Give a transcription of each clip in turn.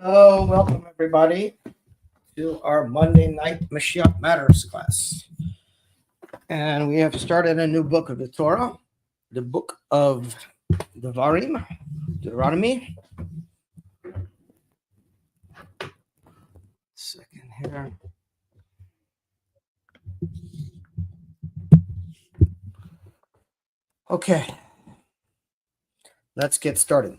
Hello, welcome everybody to our Monday night Moshiach Matters class. And we have started a new book of the Torah, the book of Devarim, Deuteronomy. Second here. Okay, let's get started.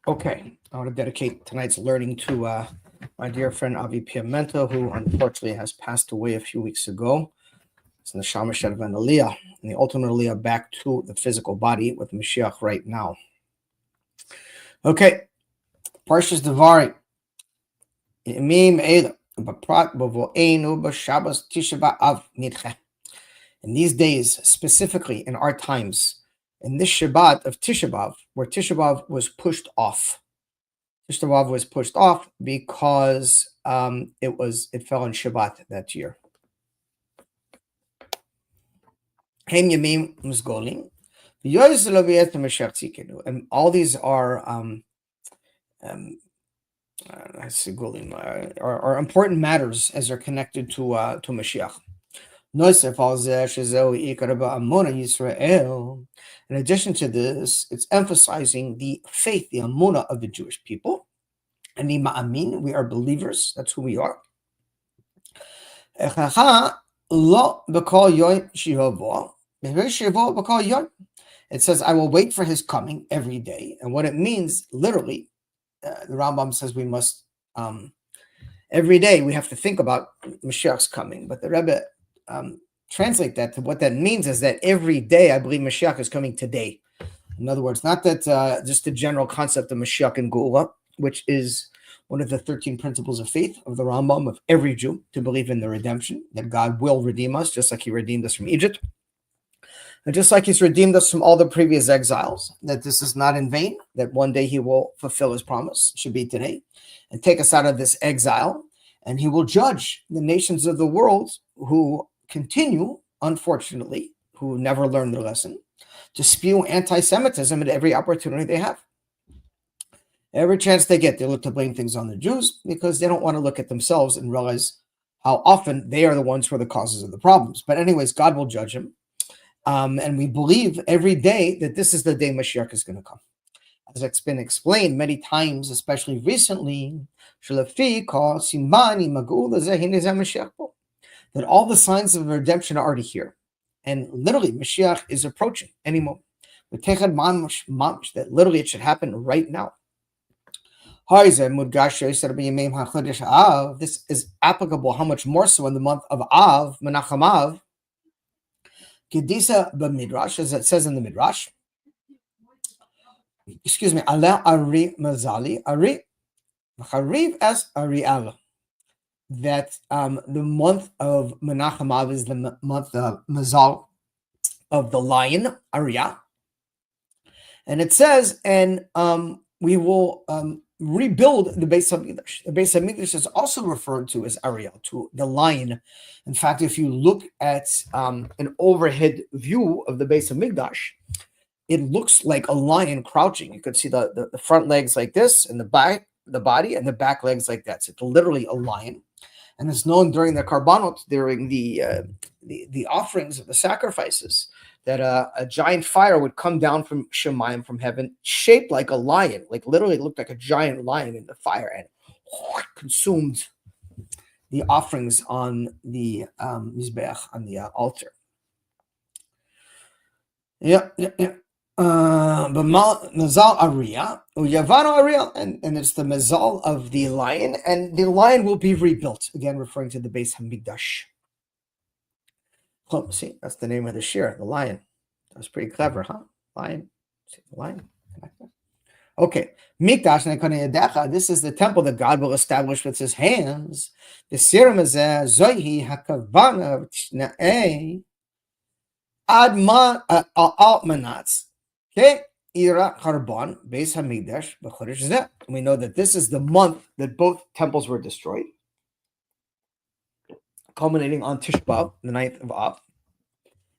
Okay, I want to dedicate tonight's learning to my dear friend Avi Piamento, who unfortunately has passed away a few weeks ago. It's in the Shamash and Aliyah, and the ultimate Aliyah back to the physical body with Mashiach right now. Okay, Parshas Devarim. In these days, specifically in our times, in this Shabbat of Tisha B'Av, where Tisha B'Av was pushed off. Tisha B'Av was pushed off because it fell on Shabbat that year. And all these are are important matters as they're connected to Mashiach. In addition to this, it's emphasizing the faith, the amunah of the Jewish people. And the ma'amin, we are believers, that's who we are. It says, I will wait for his coming every day. And what it means, literally, the Rambam says we must, every day we have to think about Mashiach's coming. But the Rebbe translate that to what that means is that every day I believe Mashiach is coming today. In other words, not that just the general concept of Mashiach and Geula, which is one of the 13 principles of faith of the Rambam of every Jew, to believe in the redemption, that God will redeem us, just like he redeemed us from Egypt. And just like he's redeemed us from all the previous exiles, that this is not in vain, that one day he will fulfill his promise, should be today, and take us out of this exile, and he will judge the nations of the world who continue, unfortunately, who never learn their lesson, to spew anti-Semitism at every opportunity they have. Every chance they get, they look to blame things on the Jews because they don't want to look at themselves and realize how often they are the ones who are the causes of the problems. But anyways, God will judge him. And we believe every day that this is the day Mashiach is going to come. As it's been explained many times, especially recently, that all the signs of redemption are already here. And literally, Mashiach is approaching any moment. That literally it should happen right now. This is applicable, how much more so in the month of Av, Menachem Av, Kedisa b'Midrash, as it says in the Midrash. Excuse me, Ala Ari Mazali, Ari Chariv as Ariel. That the month of Menachem Av is the month of Mazal of the lion, Arya. And it says, and we will rebuild the Beis HaMikdash. The Beis HaMikdash is also referred to as Ariel, to the lion. In fact, if you look at an overhead view of the Beis HaMikdash, it looks like a lion crouching. You could see the front legs like this, and the body, and the back legs like that. So it's literally a lion. And it's known during the Karbanot, during the offerings of the sacrifices, that a giant fire would come down from Shemayim, from heaven, shaped like a lion, like literally it looked like a giant lion in the fire, and consumed the offerings on the Mizbeach, on the altar. Yeah. But Mazal Ariya, Uyavano Ariel, and it's the Mazal of the lion, and the lion will be rebuilt, again referring to the Beis HaMikdash. Oh, see, that's the name of the shir, the lion. That's pretty clever, huh? Lion. See the lion. Okay. Mikdash Nekoneyadecha. This is the temple that God will establish with his hands. The Siram Azeh, Zohi Hakavana Tishnae Adman Altmanats. Okay. Ira Karban Beis Hamikdash b'Chodesh Zeh. We know that this is the month that both temples were destroyed, culminating on Tisha B'Av, the 9th of Av.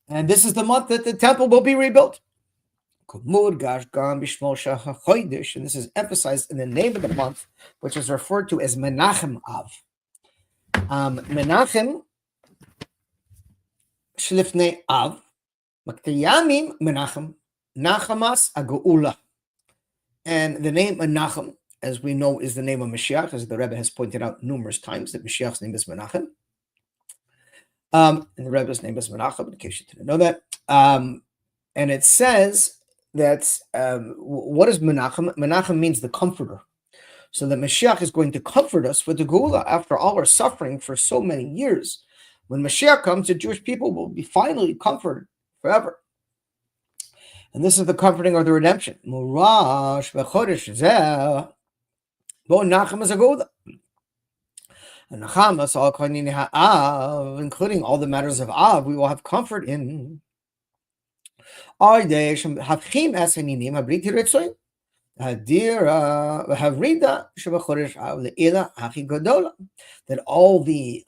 And this is the month that the temple will be rebuilt. And this is emphasized in the name of the month, which is referred to as Menachem Av. Menachem Shlifnei Av, Maktiyamim Menachem, Nachamas Ageula. And the name Menachem, as we know, is the name of Mashiach, as the Rebbe has pointed out numerous times, that Mashiach's name is Menachem. And the Rebbe's name is Menachem, in case you didn't know that. And it says that, what is Menachem? Menachem means the comforter. So that Mashiach is going to comfort us with the Geula after all our suffering for so many years. When Mashiach comes, the Jewish people will be finally comforted forever. And this is the comforting of the redemption. Murash v'chodesh zeh bo nachem zagoda. And nachamas all koinin ha'av, including all the matters of Av, we will have comfort in. Havchim eseninim habriti retzoin. That all the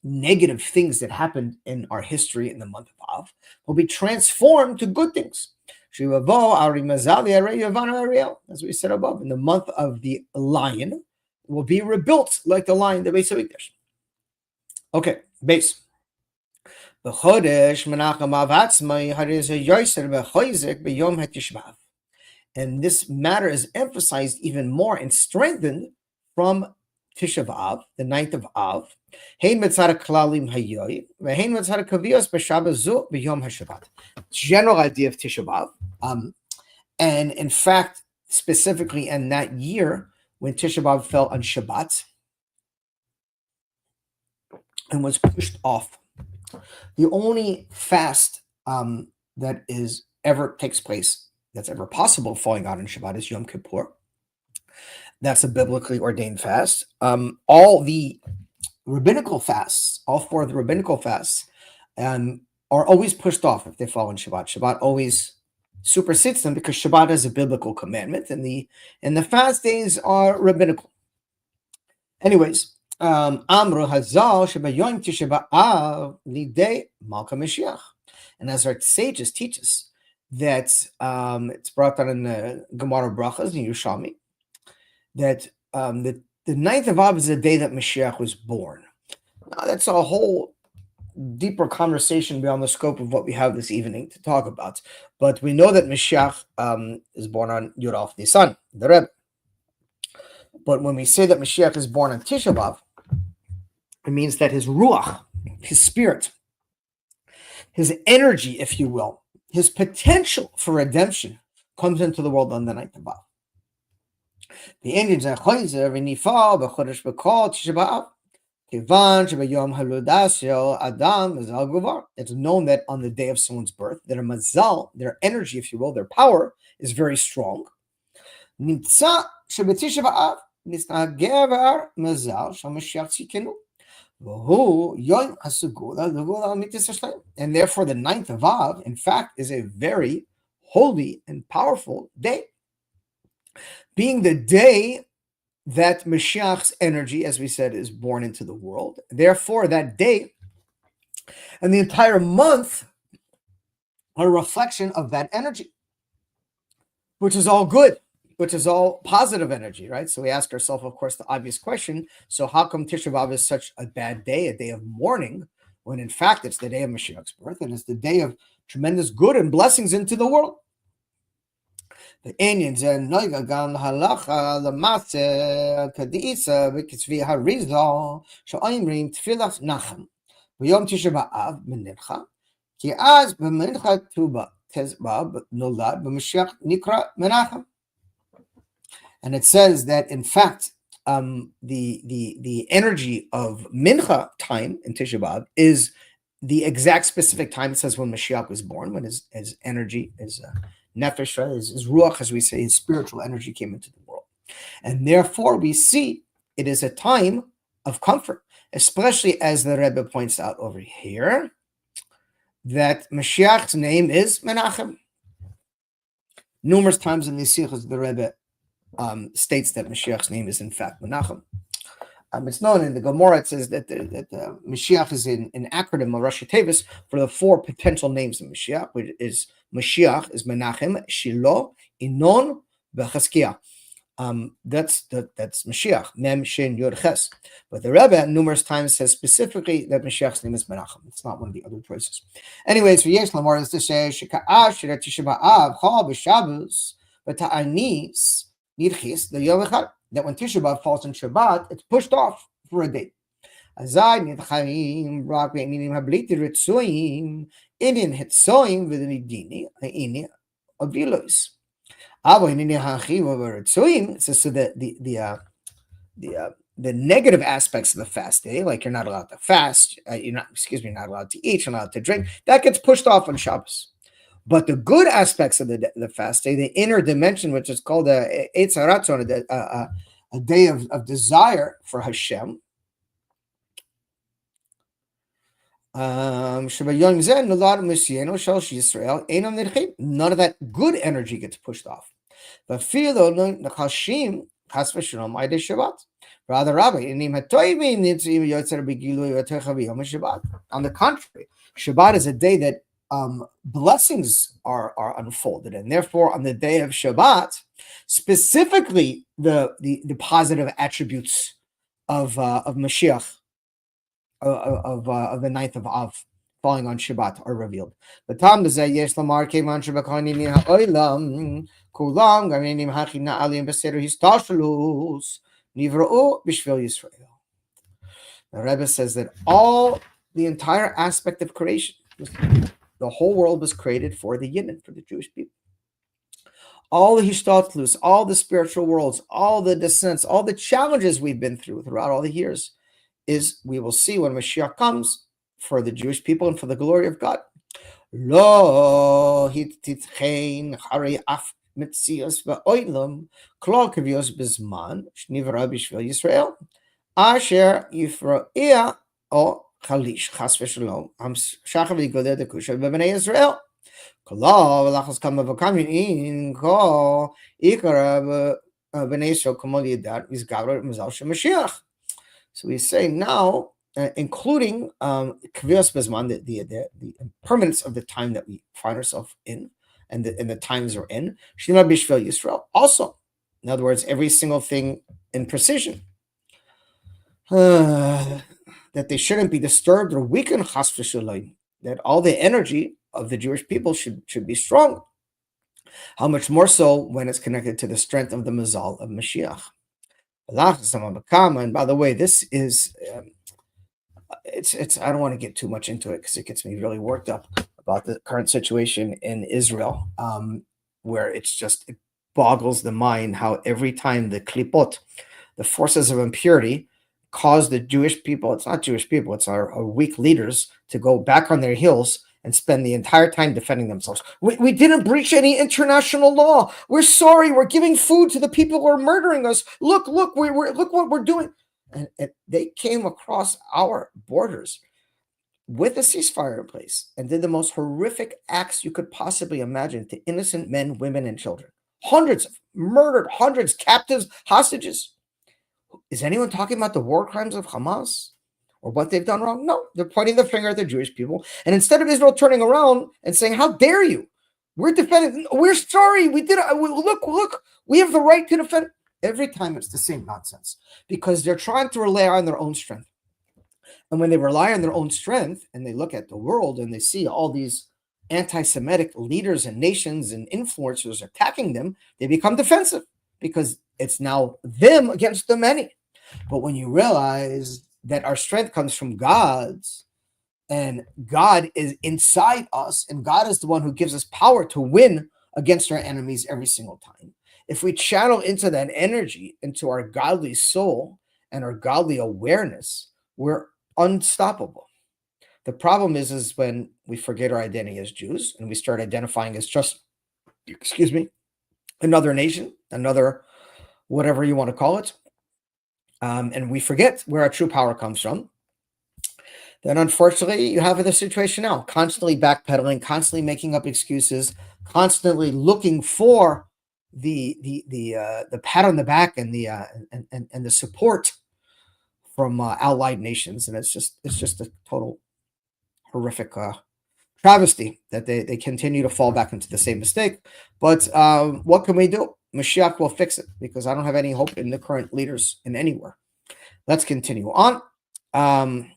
negative things that happened in our history in the month of Av will be transformed to good things. As we said above, in the month of the lion, will be rebuilt like the lion, the Beis Hamikdash. Okay, base. And this matter is emphasized even more and strengthened from Tisha B'Av, the 9th of Av. General idea of Tisha B'Av. And in fact, specifically in that year, when Tisha B'Av fell on Shabbat and was pushed off, the only fast that is ever takes place, that's ever possible falling out on Shabbat, is Yom Kippur. That's a biblically ordained fast. All the rabbinical fasts, all four of the rabbinical fasts, are always pushed off if they fall on Shabbat. Shabbat always supersedes them because Shabbat is a biblical commandment, and the fast days are rabbinical. Anyways, Amru Hazal Shebayom Tisha B'Av Lidei Malka Mashiach, and as our sages teach us, that it's brought down in the Gemara Brachas in Yerushalmi, that the 9th of Av is the day that Mashiach was born. Now, that's a whole deeper conversation beyond the scope of what we have this evening to talk about. But we know that Mashiach is born on Yud Aleph Nisan, the Rebbe. But when we say that Mashiach is born on Tisha B'Av, it means that his ruach, his spirit, his energy, if you will, his potential for redemption comes into the world on the 9th of Av. The Indians are Chayzer v'nifal b'chodesh b'kol Tisha B'Av. Kivan shebayom haludas shel adam mazal guvar. It's known that on the day of someone's birth, their mazal, their energy, if you will, their power is very strong. Nimtza shebetisha b'av nisnagevar mazal shel Mashiach tzikenu. And therefore, the 9th of Av, in fact, is a very holy and powerful day, being the day that Mashiach's energy, as we said, is born into the world. Therefore, that day and the entire month are a reflection of that energy, which is all good, which is all positive energy, right? So we ask ourselves, of course, the obvious question, so how come Tisha B'Av is such a bad day, a day of mourning, when in fact it's the day of Mashiach's birth, and it's the day of tremendous good and blessings into the world? The Indians and Noigagan Halacha Lamatze Kadisa Vikisvi Harizal Shoimrim Tfilas Nachem Yom Tisha B'Av Mincha Ki Az B'Mincha Tuba Tezba Nolad B'Mashiach Nikra Menachem. And it says that in fact the energy of Mincha time in Tisha B'Av is the exact specific time. It says when Mashiach was born, when his energy is nefesh, his ruach, as we say, his spiritual energy came into the world. And therefore we see it is a time of comfort, especially as the Rebbe points out over here, that Mashiach's name is Menachem. Numerous times in the Sichos, the Rebbe states that Mashiach's name is in fact Menachem. It's known in the Gemara. It says that Mashiach is an acronym of Rashi Tevis for the four potential names of Mashiach, which is Mashiach is Menachem, Shiloh, Inon, V'Chazkiah. That's Mashiach, Mem, Shin, Yod, Ches. But the Rebbe numerous times says specifically that Mashiach's name is Menachem. It's not one of the other choices. Anyways, for Yesh Lamar is to say Sheka'ah Shirat Tisha B'Av Chol B'Shabbos V'Ta'anis Nidchis the Yom Echad. That when Tisha B'Av falls on Shabbat, it's pushed off for a day. Azai Nidchaim Rak Ve'Ninim Habliti Ritzuim Inin Hitzoim V'Nidini Ha'ini Avilos. So the negative aspects of the fast day, like you're not allowed to fast, you're not allowed to eat, you're not allowed to drink, that gets pushed off on Shabbos. But the good aspects of the fast day, the inner dimension, which is called a day of desire for Hashem, none of that good energy gets pushed off. But on the contrary, Shabbat is a day that blessings are unfolded, and therefore on the day of Shabbat, specifically the positive attributes of Mashiach, of the ninth of Av, falling on Shabbat, are revealed. The Tam Yesh Lamar came on Shabbat Oilam Kulam Gaminim Hachina Alim Beseder Histashalus Nivra'u Bishvil Yisrael. The Rebbe says that the entire aspect of creation, the whole world was created for the Yidden, for the Jewish people. All the Hishtatlus, all the spiritual worlds, all the descents, all the challenges we've been throughout all the years, is we will see when Mashiach comes for the Jewish people and for the glory of God. Lo hititchein harei af mitzias va'oilam klal kavios bezman shnivra b'shvil Yisrael asher yifra'ia o chalish chas v'shalom am shachav yigodeh dekusha b'bnei Yisrael klal v'lachas kama v'kamin in ko ikara b'nei Yisrael komol yidat mizgavra mizal shemashiach. So we say now, including Kvios Bezman, the impermanence of the time that we find ourselves in, and the times we're in, Shema Bishvel Yisrael. Also, in other words, every single thing in precision, that they shouldn't be disturbed or weakened, chas v'shalom, that all the energy of the Jewish people should be strong. How much more so when it's connected to the strength of the Mazal of Mashiach. And by the way, this is it's I don't want to get too much into it because it gets me really worked up about the current situation in Israel, where it boggles the mind how every time the klipot, the forces of impurity, cause the Jewish people, it's not Jewish people, it's our weak leaders, to go back on their heels and spend the entire time defending themselves. We didn't breach any international law. We're sorry. We're giving food to the people who are murdering us. Look what we're doing. And they came across our borders with a ceasefire in place and did the most horrific acts you could possibly imagine to innocent men, women, and children. Hundreds murdered, hundreds captives, hostages. Is anyone talking about the war crimes of Hamas? Or what they've done wrong? No, they're pointing the finger at the Jewish people. And instead of Israel turning around and saying, how dare you? We're defending. We're sorry. We did it. Look, we have the right to defend. Every time it's the same nonsense because they're trying to rely on their own strength. And when they rely on their own strength and they look at the world and they see all these anti-Semitic leaders and nations and influencers attacking them, they become defensive because it's now them against the many. But when you realize that our strength comes from God's, and God is inside us, and God is the one who gives us power to win against our enemies every single time. If we channel into that energy, into our godly soul and our godly awareness, we're unstoppable. The problem is when we forget our identity as Jews and we start identifying as just, another nation, another whatever you want to call it, and we forget where our true power comes from, then unfortunately you have the situation now, constantly backpedaling, constantly making up excuses, constantly looking for the pat on the back and the support from allied nations, and it's just a total horrific travesty that they continue to fall back into the same mistake. But what can we do? Mashiach will fix it, because I don't have any hope in the current leaders in anywhere. Let's continue on. And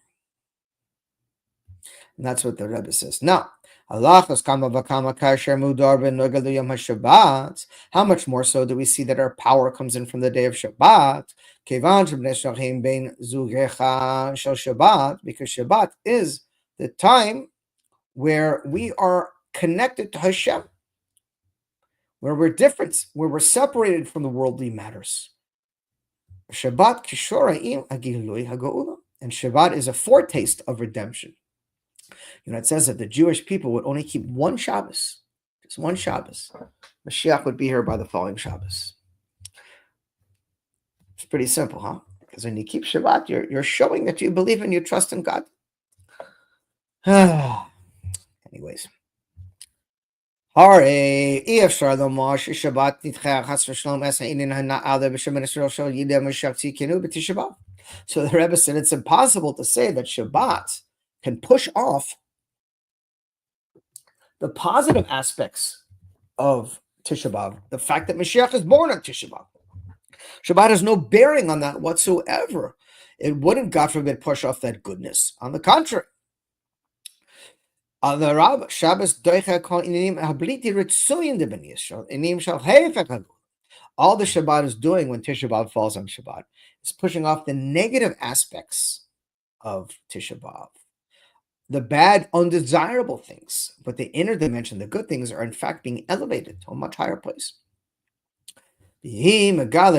that's what the Rebbe says. Now, how much more so do we see that our power comes in from the day of Shabbat? Because Shabbat is the time where we are connected to Hashem, where we're different, where we're separated from the worldly matters. Shabbat kishoraim agilui haga'ula, and Shabbat is a foretaste of redemption. It says that the Jewish people would only keep one Shabbos, just one Shabbos. Mashiach would be here by the following Shabbos. It's pretty simple, huh? Because when you keep Shabbat, you're showing that you believe and you trust in God. Anyways. So the Rebbe said it's impossible to say that Shabbat can push off the positive aspects of Tisha B'Av, the fact that Mashiach is born on Tisha B'Av. Shabbat has no bearing on that whatsoever. It wouldn't, God forbid, push off that goodness. On the contrary. On the Rab, Shabbos doicha kol inim habliti ritzuyin de ben Yisrael, inim shal heifek hagul. All the Shabbat is doing when Tisha B'Av falls on Shabbat is pushing off the negative aspects of Tisha B'Av, the bad, undesirable things. But the inner dimension, the good things, are in fact being elevated to a much higher place. Because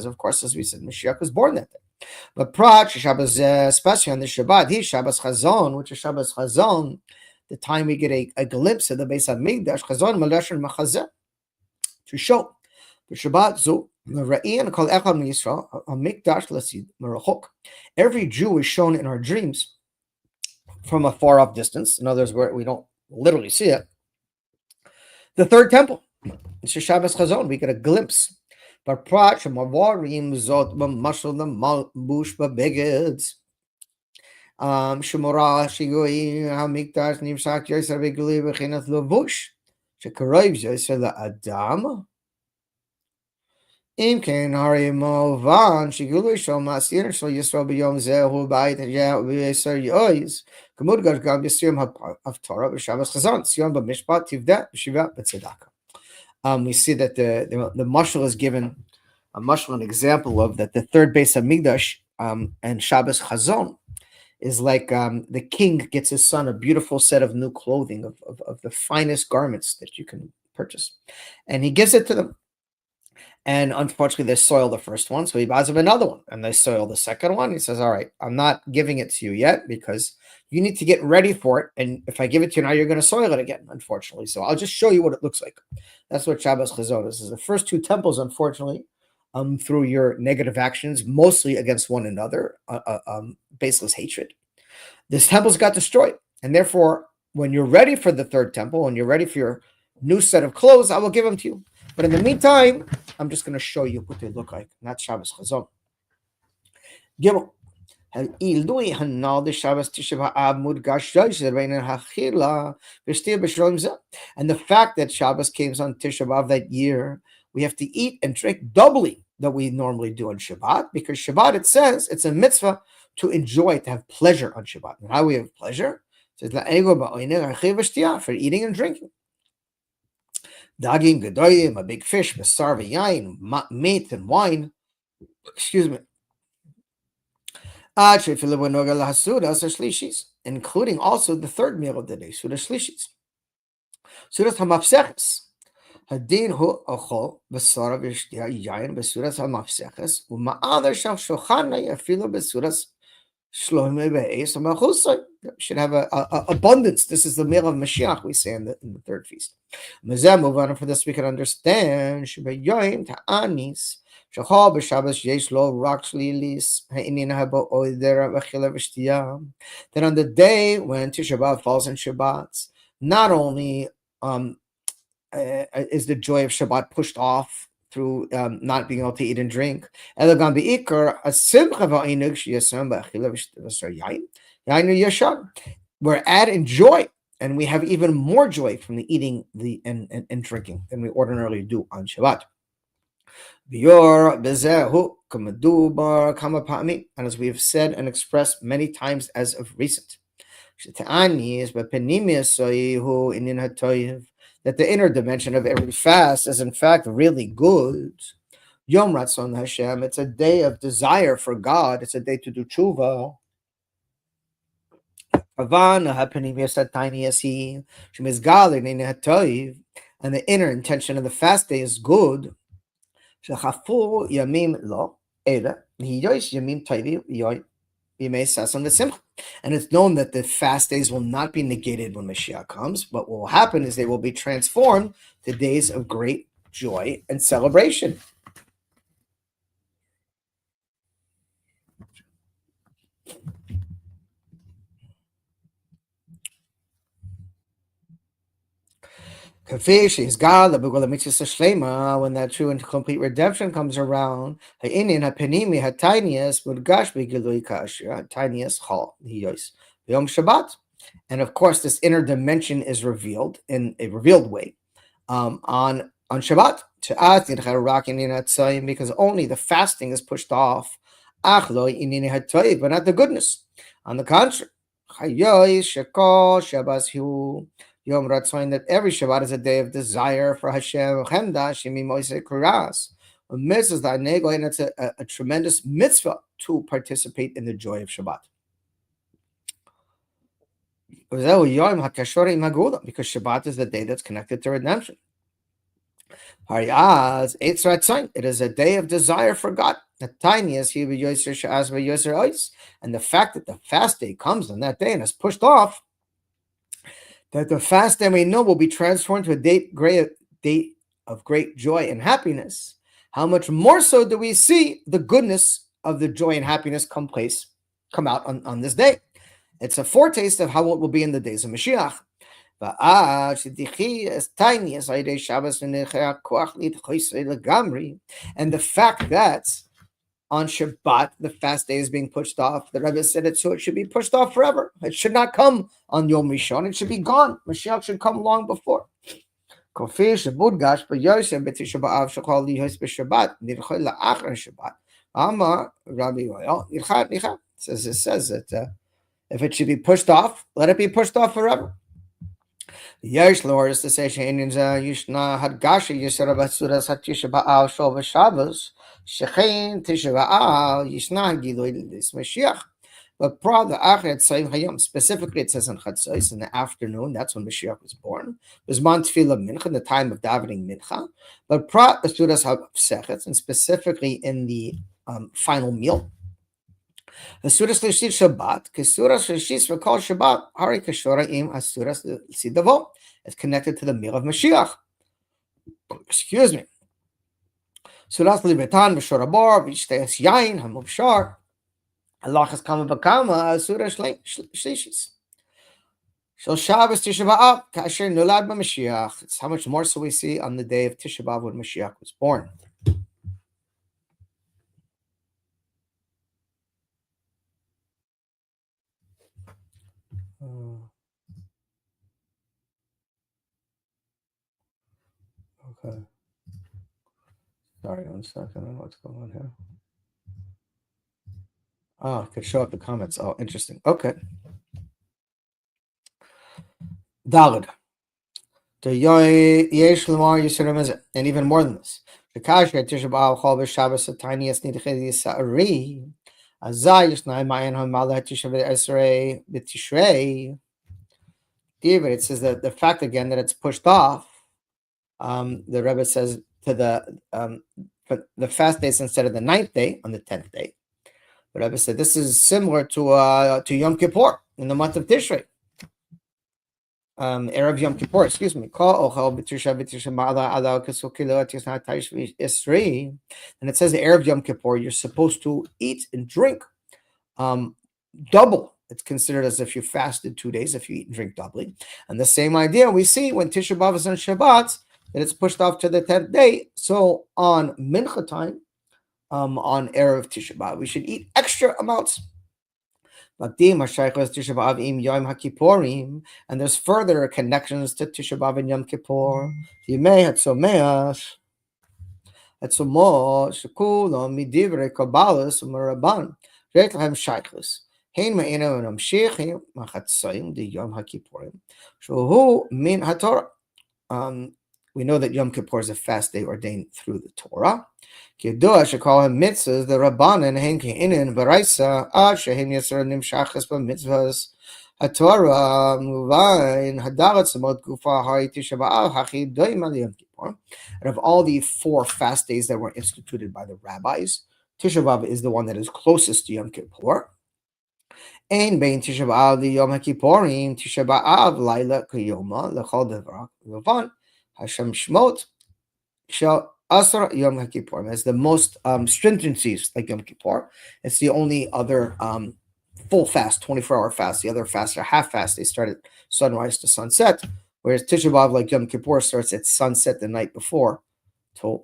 of course, as we said, Mashiach was born that day. But Prat Shabbos, especially on the Shabbat, he Shabbos Chazon, which is Shabbos Chazon, the time we get a glimpse of the Beis Hamikdash, Chazon Malashon Machazeh, to show the Shabbat Zu Ra'in Kol Echad Yisrael Hamikdash Lasid Merachok. Every Jew is shown in our dreams from a far off distance. In other words, we don't literally see it. The third temple, it's a Shabbos Chazon. We get a glimpse. But Prat Shemavarim Zot B'Mashal the Malbush B'Begeds Shemora Shigoi Hamikdash Nimshak Yosef Beguli B'Chinat Levush Shekarayv Yosef LaAdam Im Ken Hari Movan Shiguli Shom Masir Shal Yisrael B'Yom Zehu B'Ayit Yah B'Yisrael Yois Kamud Gad Yisrim Haftorah B'Shabbos Chazon Sion B'Mishpat Tivda B'Shiva B'Tzedakah. We see that the mashal is given a mashal, an example of that the third Beis Hamikdash and Shabbos Chazon is like the king gets his son a beautiful set of new clothing of the finest garments that you can purchase, and he gives it to them. And unfortunately, they soil the first one, so he buys him another one, and they soil the second one. He says, "All right, I'm not giving it to you yet because you need to get ready for it. And if I give it to you now, you're going to soil it again, unfortunately. So I'll just show you what it looks like." That's what Shabbos Chazon is. The first two temples, unfortunately, through your negative actions, mostly against one another, baseless hatred, this temple's got destroyed. And therefore, when you're ready for the third temple, when you're ready for your new set of clothes, I will give them to you. But in the meantime, I'm just going to show you what they look like. And that's Shabbos Chazon. Gimel. And the fact that Shabbos came on Tisha B'Av that year, we have to eat and drink doubly than we normally do on Shabbat, because Shabbat, it says, it's a mitzvah to enjoy, to have pleasure on Shabbat. And how we have pleasure? It says, for eating and drinking. Dagim gedoyim, a big fish, basar v'yayin, meat and wine. Excuse me. Including also the third meal of the day, Suda Shlishis. Sudas HaMafseches. Hadin hu ochol basar v'yayin b'sudas HaMafseches u'ma'ader shal shochana yafilu b'sudas Should have a abundance. This is the meal of Mashiach, we say in the third feast. Move on. For this, we can understand Shachal b'Shabbos yesh lo rak shlilis ha'inin haba oidera v'chila v'shtiyah. That on the day when Tisha B'Av falls in Shabbat, not only is the joy of Shabbat pushed off through not being able to eat and drink, Elagan be'ikar asimcha va'inug sheyasam b'chila v'shtiyah yainu yashar. We're adding joy, and we have even more joy from the eating and drinking than we ordinarily do on Shabbat. And as we have said and expressed many times as of recent, that the inner dimension of every fast is in fact really good. Yom Ratzon Hashem, it's a day of desire for God, it's a day to do tshuva. And the inner intention of the fast day is good. And it's known that the fast days will not be negated when Mashiach comes, but what will happen is they will be transformed to days of great joy and celebration. When that true and complete redemption comes around, and of course, this inner dimension is revealed in a revealed way on Shabbat. Because only the fasting is pushed off, but not the goodness. On the contrary, Yom Ratzon, that every Shabbat is a day of desire for Hashem. And it's a tremendous mitzvah to participate in the joy of Shabbat. Because Shabbat is the day that's connected to redemption. It is a day of desire for God. And the fact that the fast day comes on that day and is pushed off, that the fast day we know will be transformed to a date of great joy and happiness. How much more so do we see the goodness of the joy and happiness come out on this day? It's a foretaste of how it will be in the days of Mashiach. And the fact that on Shabbat, the fast day is being pushed off. The Rebbe said it, so it should be pushed off forever. It should not come on Yom Rishon. It should be gone. Mashiach should come long before. Says that if it should be pushed off, let it be pushed off forever. Yesh Lord is to say Yushna Hadgashi Yisra Basuras Hatisha Ba'al Shol Shabbos Shechein Tisha Ba'al Yishna Giloy Lis Mashiach. But the Achret Tzayim Hayom, specifically it says in Chatzos in the afternoon, that's when Mashiach was born. It was Man Tefillah Mincha, in the time of davening Mincha. But the Sudas HaSechetz, and specifically in the final meal. The Sudas Lishit Shabbat, Kesuras Lishis Rekal Shabbat, Hari Kashora Im Asuras Sidavo. It's connected to the meal of Mashiach. Excuse me. Suras Libetan V'Shorabor V'Shteis Yain HaMubshar. Allah has come Bakama Asuras Shlishis. Shel Shabbos Tisha B'Av Kasher Nolad B'Mashiach. It's how much more so we see on the day of Tisha B'Av when Mashiach was born. Okay. Sorry, 1 second. I don't know what's going on here. Oh, I could show up the comments. Oh, interesting. Okay. Dalid. And even more than this. David, it says that the fact again that it's pushed off, the Rebbe says to the fast days instead of the 9th day on the 10th day. But Rebbe said this is similar to Yom Kippur in the month of Tishrei. Erev Yom Kippur, excuse me. And it says the Erev Yom Kippur, you're supposed to eat and drink double. It's considered as if you fasted 2 days if you eat and drink doubly. And the same idea we see when Tisha B'Av is on Shabbat, that it's pushed off to the 10th day. So on Mincha time, on Erev Tisha B'Av, we should eat extra amounts. And there's further connections to Tisha B'Av and Yom Kippur. We know that Yom Kippur is a fast day ordained through the Torah. Kiddush should call him mitzvahs, the Rabbanan, Hen Ke'inin, Baraisa, Shehem Yisra Nimshachas, Mitzvahs, HaTorah, Muvain, Hadarat, Samot Gufa, Hari Tisha B'Av, Hachi, Doim al Yom Kippur. And of all the 4 fast days that were instituted by the rabbis, Tisha B'Av is the one that is closest to Yom Kippur. Ein bein Tisha B'Av the Yom HaKippurim, Tisha B'Av Laila Kiyoma, L'chol Devrak, Levan, Hashem Shmot, Shel Asar Yom HaKippurim. Has the most stringencies like Yom Kippur. It's the only other full fast, 24-hour fast. The other fasts are half fast. They start at sunrise to sunset, whereas Tisha B'Av, like Yom Kippur, starts at sunset the night before to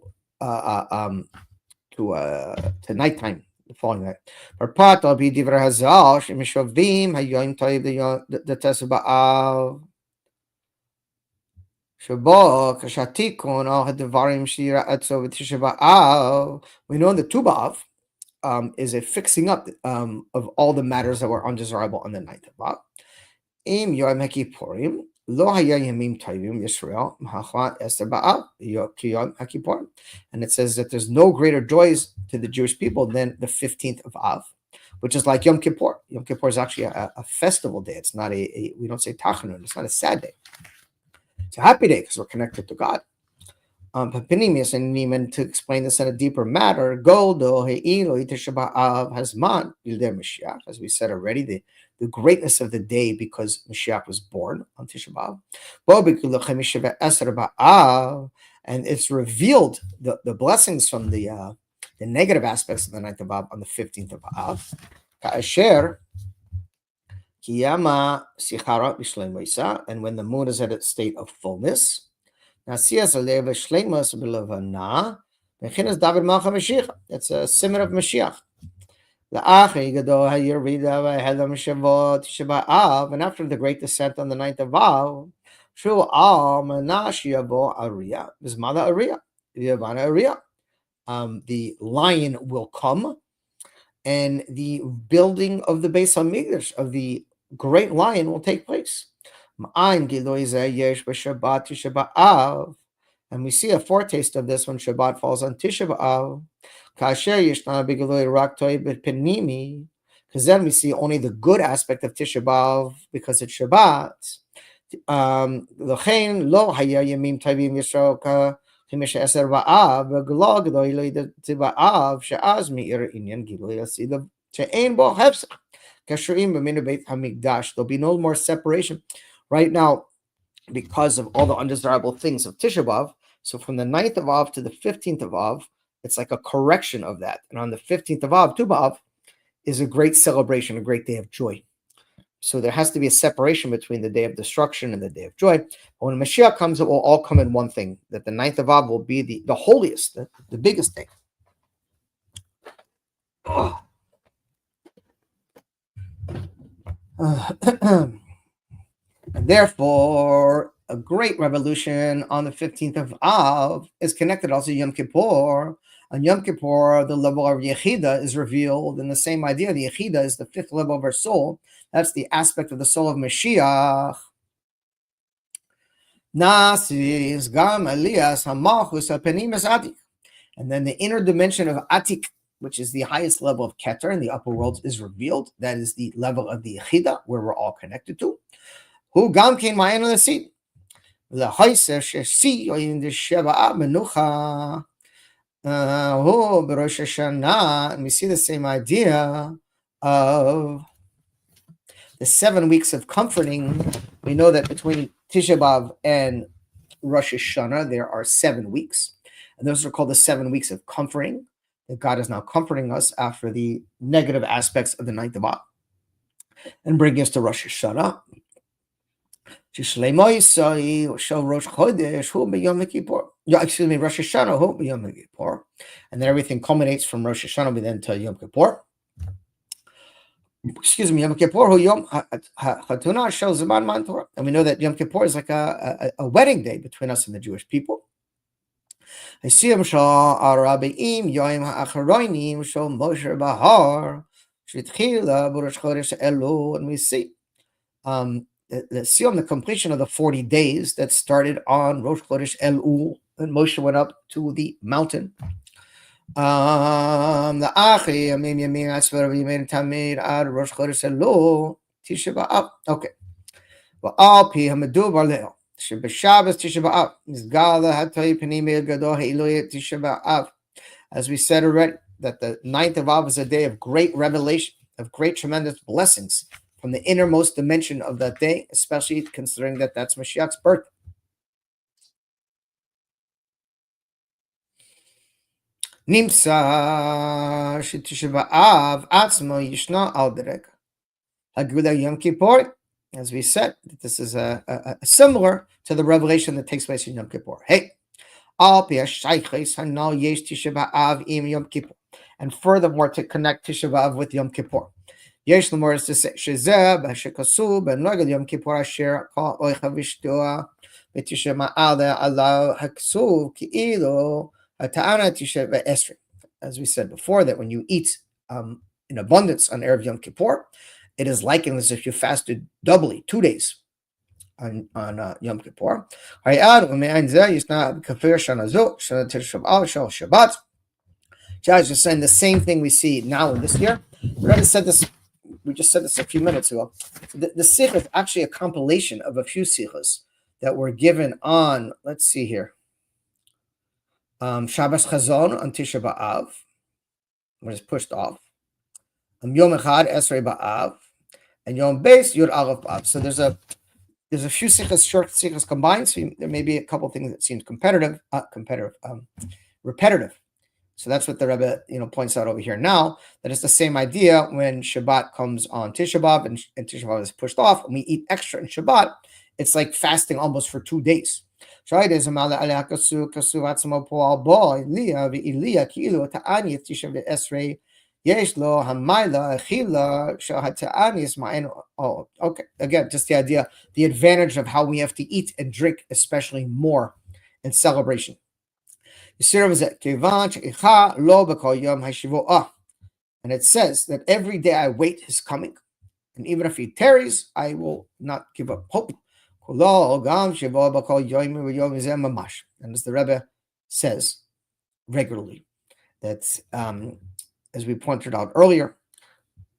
nighttime. The following night. Parpat al be divrei hazal shemishavim hayoim toiv the Tisha B'Av shabo kashatikon al hadavarim shira atzo v'Tisha B'Av. We know the Tu B'Av is a fixing up of all the matters that were undesirable on the ninth of B'Av. Im Yom HaKippurim lo haya yamim tovim Yisrael ma'achat Esther B'Av Yom HaKippurim, and it says that there's no greater joys to the Jewish people than the 15th of Av, which is like Yom Kippur. Yom Kippur is actually a festival day. It's not we don't say Tachanun. It's not a sad day. It's a happy day because we're connected to God. And to explain this in a deeper matter, as we said already, the greatness of the day because Mashiach was born on Tisha B'Av, and it's revealed the blessings from the negative aspects of the ninth of Av on the 15th of Av. And when the moon is at its state of fullness. That's a simon of Mashiach. And after the great descent on the ninth of Av, the lion will come, and the building of the Beis Hamikdash, of the great lion, will take place. And we see a foretaste of this when Shabbat falls on Tisha B'Av. Because then we see only the good aspect of Tisha B'Av because it's Shabbat. There'll be no more separation. Right now, because of all the undesirable things of Tisha B'Av, so from the 9th of Av to the 15th of Av, it's like a correction of that. And on the 15th of Av, Tu B'Av, is a great celebration, a great day of joy. So there has to be a separation between the day of destruction and the day of joy. But when Mashiach comes, it will all come in one thing, that the 9th of Av will be the holiest, the biggest day. And therefore, a great revolution on the 15th of Av is connected also to Yom Kippur. On Yom Kippur, the level of Yechida is revealed, and the same idea, the Yechida is the 5th level of our soul. That's the aspect of the soul of Mashiach. Nasis gam Elias hamachus apenimis atik, and then the inner dimension of Atik, which is the highest level of Keter in the upper world, is revealed. That is the level of the Yechida, where we're all connected to. Who gam came ma'an on the seat? The Haiser Shesi in the Sheva Menucha. B'Rosh Hashanah, and we see the same idea of the 7 weeks of comforting. We know that between Tisha B'Av and Rosh Hashanah, there are 7 weeks. And those are called the 7 weeks of comforting, that God is now comforting us after the negative aspects of the ninth of Av and bringing us to Rosh Hashanah. Rosh Hashanah hu b'Yom Kippur, and then everything culminates from Rosh Hashanah then to Yom Kippur. Excuse me, Yom Kippur hu Yom Chatuna shel Zaman Man Torah, and we know that Yom Kippur is like a wedding day between us and the Jewish people. And we see the Siyum, the completion of the 40 days that started on Rosh Chodesh Elul, and Moshe went up to the mountain. The Achi, Yamim Yamin Asver Yamin Tamid Ad Rosh Chodesh Elul Tisha B'Av. Okay. Well, all Pi Hamadu Barleo. Shabbos Tisha B'Av. Mizgala Hatay Panim Gadol Hailoyat Tisha B'Av. As we said already, that the 9th of Av is a day of great revelation, of great tremendous blessings from the innermost dimension of that day, especially considering that that's Mashiach's birth. Nimsa Tisha B'Av Atzmo Yishna Al Derek Hagula Yom Kippur. As we said, this is a similar to the revelation that takes place in Yom Kippur. Hey, and furthermore, to connect Tisha B'Av with Yom Kippur. Yesh Lamor is to say, Shezeh, Bashikasu, Ben Nogel Yom Kippur Asher, Kal Oicha Vishtua, Betisha Ma'ale, Allah Haksu, Ki'ilu, Ta'ana Tisha Ve'esri. As we said before, that when you eat in abundance on Erev Yom Kippur, it is likened as if you fasted doubly, 2 days on Yom Kippur. Judge is saying the same thing we see now in this year. We said this. We just said this a few minutes ago. The sikh is actually a compilation of a few sikhs that were given on. Let's see here. Shabbos Chazon on Tisha B'Av, when it's pushed off. Yom Echad Esrei B'Av, and Yom Beis Yud Aleph B'Av. So there's a few sikhs, short sikhs combined. So there may be a couple things that seems repetitive. So that's what the Rebbe, points out over here now, that it's the same idea when Shabbat comes on Tisha B'Av and Tisha B'Av is pushed off and we eat extra in Shabbat. It's like fasting almost for 2 days. Yes, lo hamayla achila shahata'anis ma'en. Oh, okay. Again, just the idea, the advantage of how we have to eat and drink, especially more in celebration. And it says that every day I wait his coming, and even if he tarries, I will not give up hope. And as the Rebbe says regularly, that as we pointed out earlier,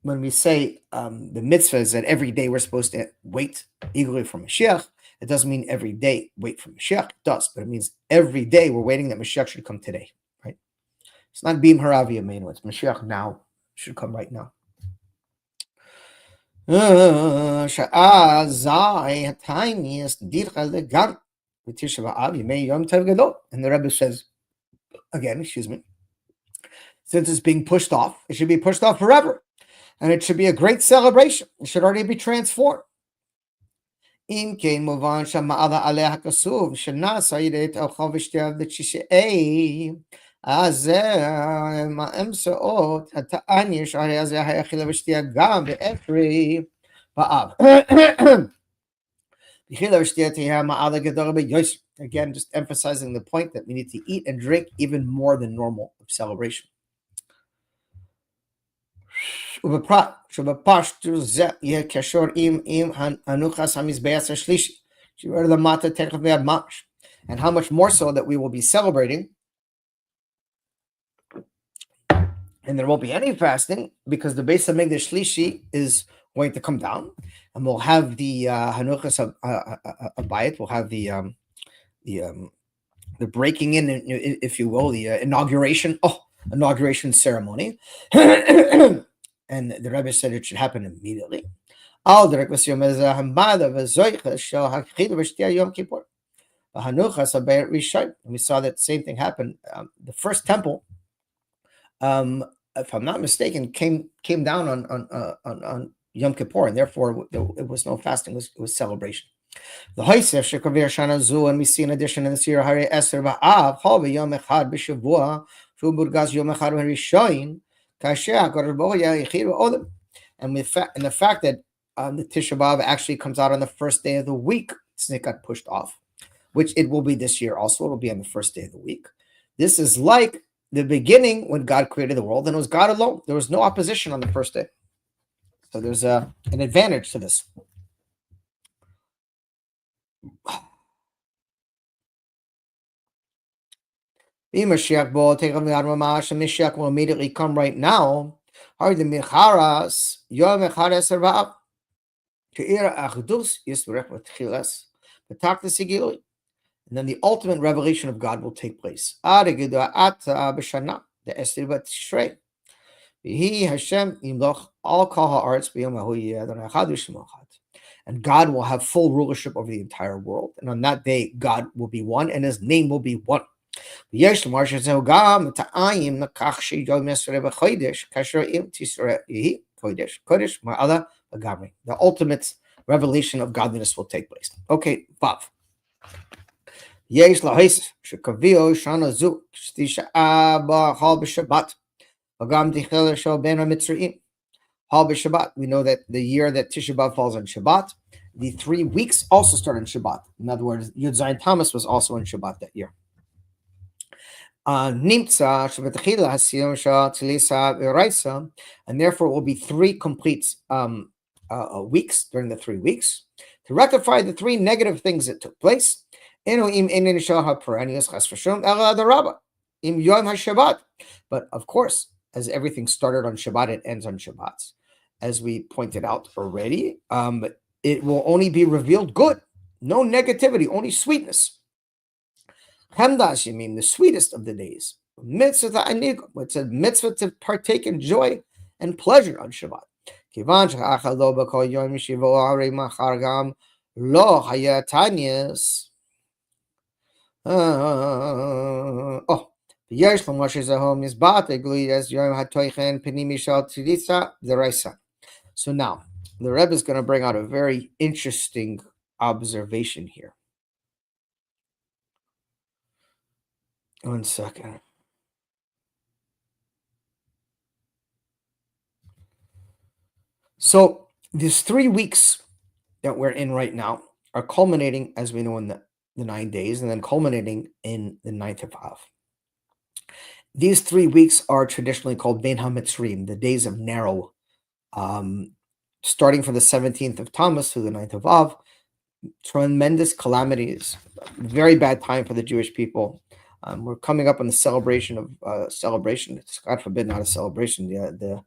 when we say the mitzvah is that every day we're supposed to wait eagerly for Mashiach, it doesn't mean every day wait for Mashiach. It does, but it means every day we're waiting that Mashiach should come today, right? It's not Bim Haravi Amenu, it's Mashiach now, should come right now. And the Rebbe says, again, since it's being pushed off, it should be pushed off forever. And it should be a great celebration. It should already be transformed. If again, just emphasizing the point that we need to eat and drink even more than normal of celebration. And how much more so that we will be celebrating, and there won't be any fasting because the Beis Hamikdash Shlishi is going to come down, and we'll have the Hanukkah Abayit. We'll have the the breaking in, if you will, the inauguration ceremony. And the Rebbe said it should happen immediately. And we saw that same thing happen. The first temple, if I'm not mistaken, came down on Yom Kippur, and therefore it was no fasting; it was celebration. The Haisef Shekavir Shana Zu, and we see in addition in this year Hari Eser Ba'av Hal Yom Echad B'Shavua Shu Burgas Yom Echad Rishoyin Kasher HaKadosh Baruch Hu Yichir Odem, and the fact that the Tisha B'Av actually comes out on the first day of the week, it got pushed off, which it will be this year also. It will be on the first day of the week. This is like the beginning when God created the world, and it was God alone. There was no opposition on the first day. So there's an advantage to this. Moshiach will immediately come right now. And then the ultimate revelation of God will take place. And God will have full rulership over the entire world. And on that day, God will be one, and his name will be one. The ultimate revelation of godliness will take place. Okay, Vav. We know that the year that Tisha B'Av falls on Shabbat, the 3 weeks also start on Shabbat. In other words, Yud Zayin Tammuz was also on Shabbat that year. And therefore it will be 3 complete weeks during the 3 weeks to rectify the 3 negative things that took place. But of course, as everything started on Shabbat, it ends on Shabbat. As we pointed out already, it will only be revealed good, no negativity, only sweetness. Hemdash, you mean the sweetest of the days. Mitzvah ta'anigu, it's a mitzvah to partake in joy and pleasure on Shabbat. Kivan shechachal lo b'kol yom yeshivo harei machar gam lo hayatanyas. V'yesh lo Moshe zahom yizbat egluy as yom hatoichen penim yishal tziditza d'raisa. So now, the Rebbe is going to bring out a very interesting observation here. 1 second. So these 3 weeks that we're in right now are culminating, as we know, in the 9 days, and then culminating in the 9th of Av. These 3 weeks are traditionally called Ben HaMitzrim, the days of narrow, starting from the 17th of Tammuz to the 9th of Av. Tremendous calamities, very bad time for the Jewish people. We're coming up on the celebration of it's God forbid not a celebration, the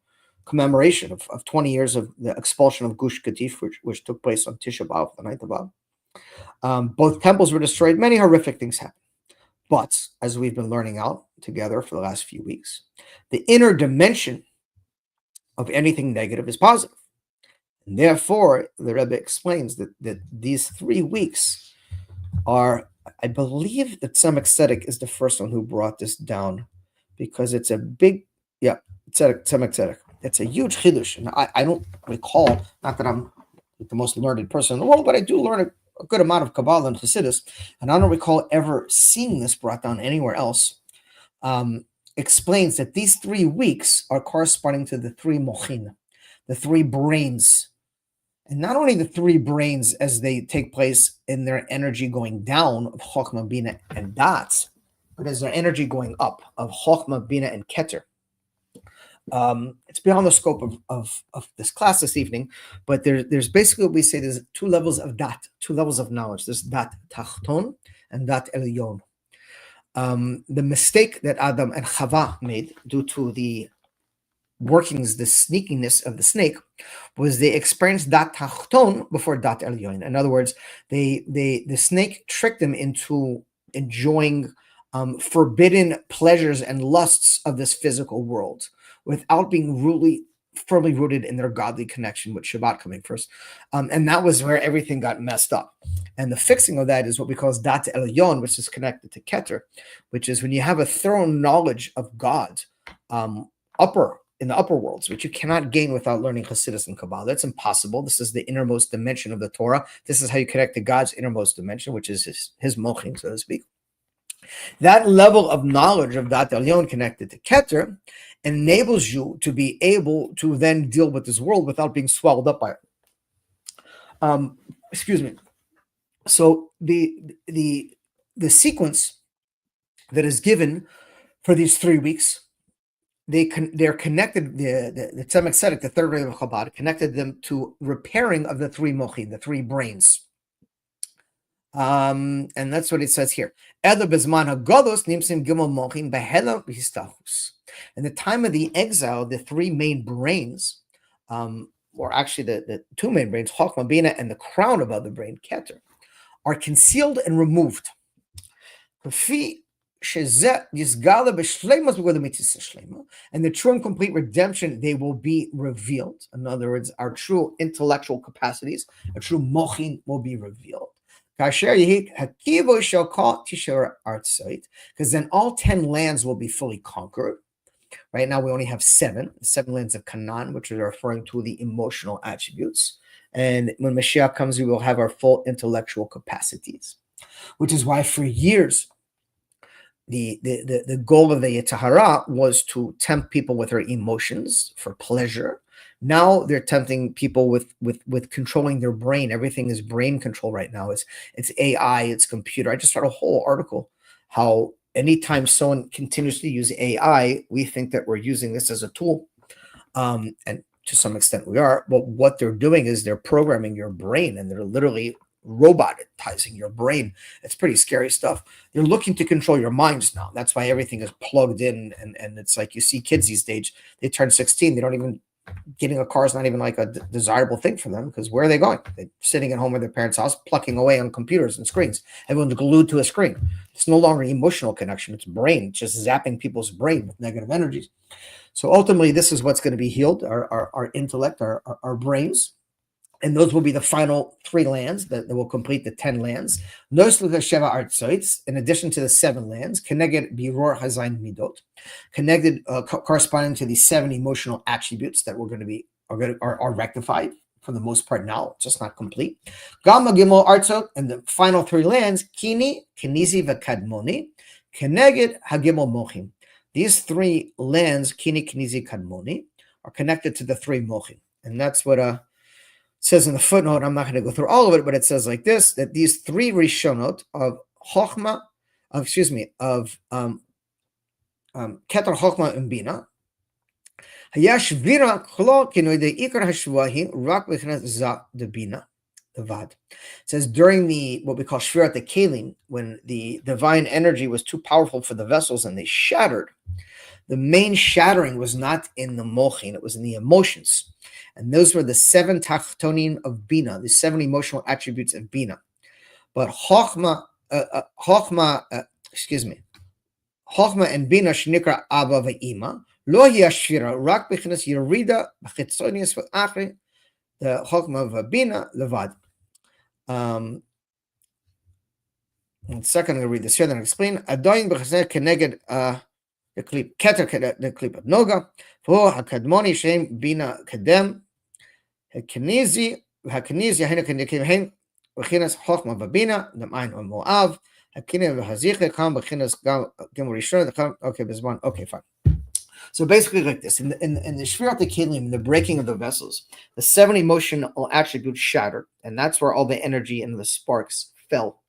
commemoration of 20 years of the expulsion of Gush Katif, which took place on Tisha B'Av, the 9th of Av. Both temples were destroyed. Many horrific things happened. But as we've been learning out together for the last few weeks, the inner dimension of anything negative is positive. And therefore, the Rebbe explains that these 3 weeks are, I believe that Tzemach Tzedek is the first one who brought this down, because it's a big, Tzemach Tzedek. It's a huge chidush, and I don't recall, not that I'm the most learned person in the world, but I do learn a good amount of Kabbalah and Chassidus, and I don't recall ever seeing this brought down anywhere else. Explains that these 3 weeks are corresponding to the 3 mochin, the 3 brains. And not only the 3 brains as they take place in their energy going down of Chokhmah, Bina, and Dat, but as their energy going up of Chokhmah, Bina, and Keter. It's beyond the scope of this class this evening, but there's basically what we say there's 2 levels of Dat, 2 levels of knowledge. There's Dat Tachton and Dat Elyon. The mistake that Adam and Chava made due to the workings, the sneakiness of the snake, was they experienced Dat Tachton before Dat Elyon. In other words, the snake tricked them into enjoying forbidden pleasures and lusts of this physical world without being really firmly rooted in their godly connection with Shabbat coming first. And that was where everything got messed up. And the fixing of that is what we call Dat Elyon, which is connected to Keter, which is when you have a thorough knowledge of God in the upper worlds, which you cannot gain without learning Hasidus and Kabbalah. That's impossible. This is the innermost dimension of the Torah. This is how you connect to God's innermost dimension, which is his mochin, so to speak. That level of knowledge of Dat Elyon connected to Keter enables you to be able to then deal with this world without being swallowed up by it. Excuse me. So the sequence that is given for these 3 weeks, they're connected. The Tzemach Tzedek, the third ray of Chabad, connected them to repairing of the three mochin, the three brains. And that's what it says here. In the time of the exile, the three main brains, or actually the two main brains, Chokhmah, Bina, and the crown of other brain, Keter, are concealed and removed. And the true and complete redemption, they will be revealed. In other words, our true intellectual capacities, our true mochin will be revealed. Because then all 10 lands will be fully conquered. Right now, we only have 7 lands of Canaan, which are referring to the emotional attributes. And when Mashiach comes, we will have our full intellectual capacities, which is why for years, the goal of the Yetzer Hara was to tempt people with their emotions for pleasure. Now they're tempting people with controlling their brain. Everything is brain control right now. It's AI, it's computer. I just read a whole article how anytime someone continuously uses AI, we think that we're using this as a tool. And to some extent we are. But what they're doing is they're programming your brain, and they're literally robotizing your brain. It's pretty scary stuff. They're looking to control your minds now. That's why everything is plugged in. And it's like you see kids these days, they turn 16. They don't even, getting a car is not even like a desirable thing for them, because where are they going? They're sitting at home at their parents' house, plucking away on computers and screens. Everyone's glued to a screen. It's no longer emotional connection. It's brain. It's just zapping people's brain with negative energies. So ultimately, this is what's going to be healed, our intellect, our brains. And those will be the final 3 lands that will complete the 10 lands. In addition to the 7 lands, connected biror hazayin midot, connected corresponding to the 7 emotional attributes that are rectified for the most part now, just not complete. Gamma gimel artzot, and the final 3 lands, kini, kenizi, v'kadmoni, connected hagimel mochim. These 3 lands, kini, kenizi, kadmoni, are connected to the 3 mochim, and that's what says in the footnote. I'm not going to go through all of it, but it says like this, that these 3 rishonot of Chokhmah, of Keter, Chokhmah, and Bina, Hayashvira Klo Kinoide Ikar Hashwahi Rak Bechnas Za the Bina, the Vad. It says during what we call Shvirat the Kelim, when the divine energy was too powerful for the vessels and they shattered, the main shattering was not in the mochin, it was in the emotions. And those were the 7 tachtonim of Bina, the 7 emotional attributes of Bina. But Chokhmah and Bina shnikra Abba ve'ima, lo hi ashvira, rak b'chinas yerida, b'chitzonius v'achri, the Chokhmah v'Bina, levad. And second, I'm going to read this here, then I'll explain. Adoyin b'chaseh keneged the clip Keter, the clip of Noga, for Hakadmoni Shem Bina Kadem, Hakenizi, Hena Kenekim, Wachinas Chokhmah Vabina, the Main on Moav, Hakina Hazich, Kam, Wachinas Gimorishon, the Kam, okay, Bizman, okay, fine. So basically, like this, in the Shvirat Kelim, the breaking of the vessels, the 7 emotional attributes shattered, and that's where all the energy and the sparks fell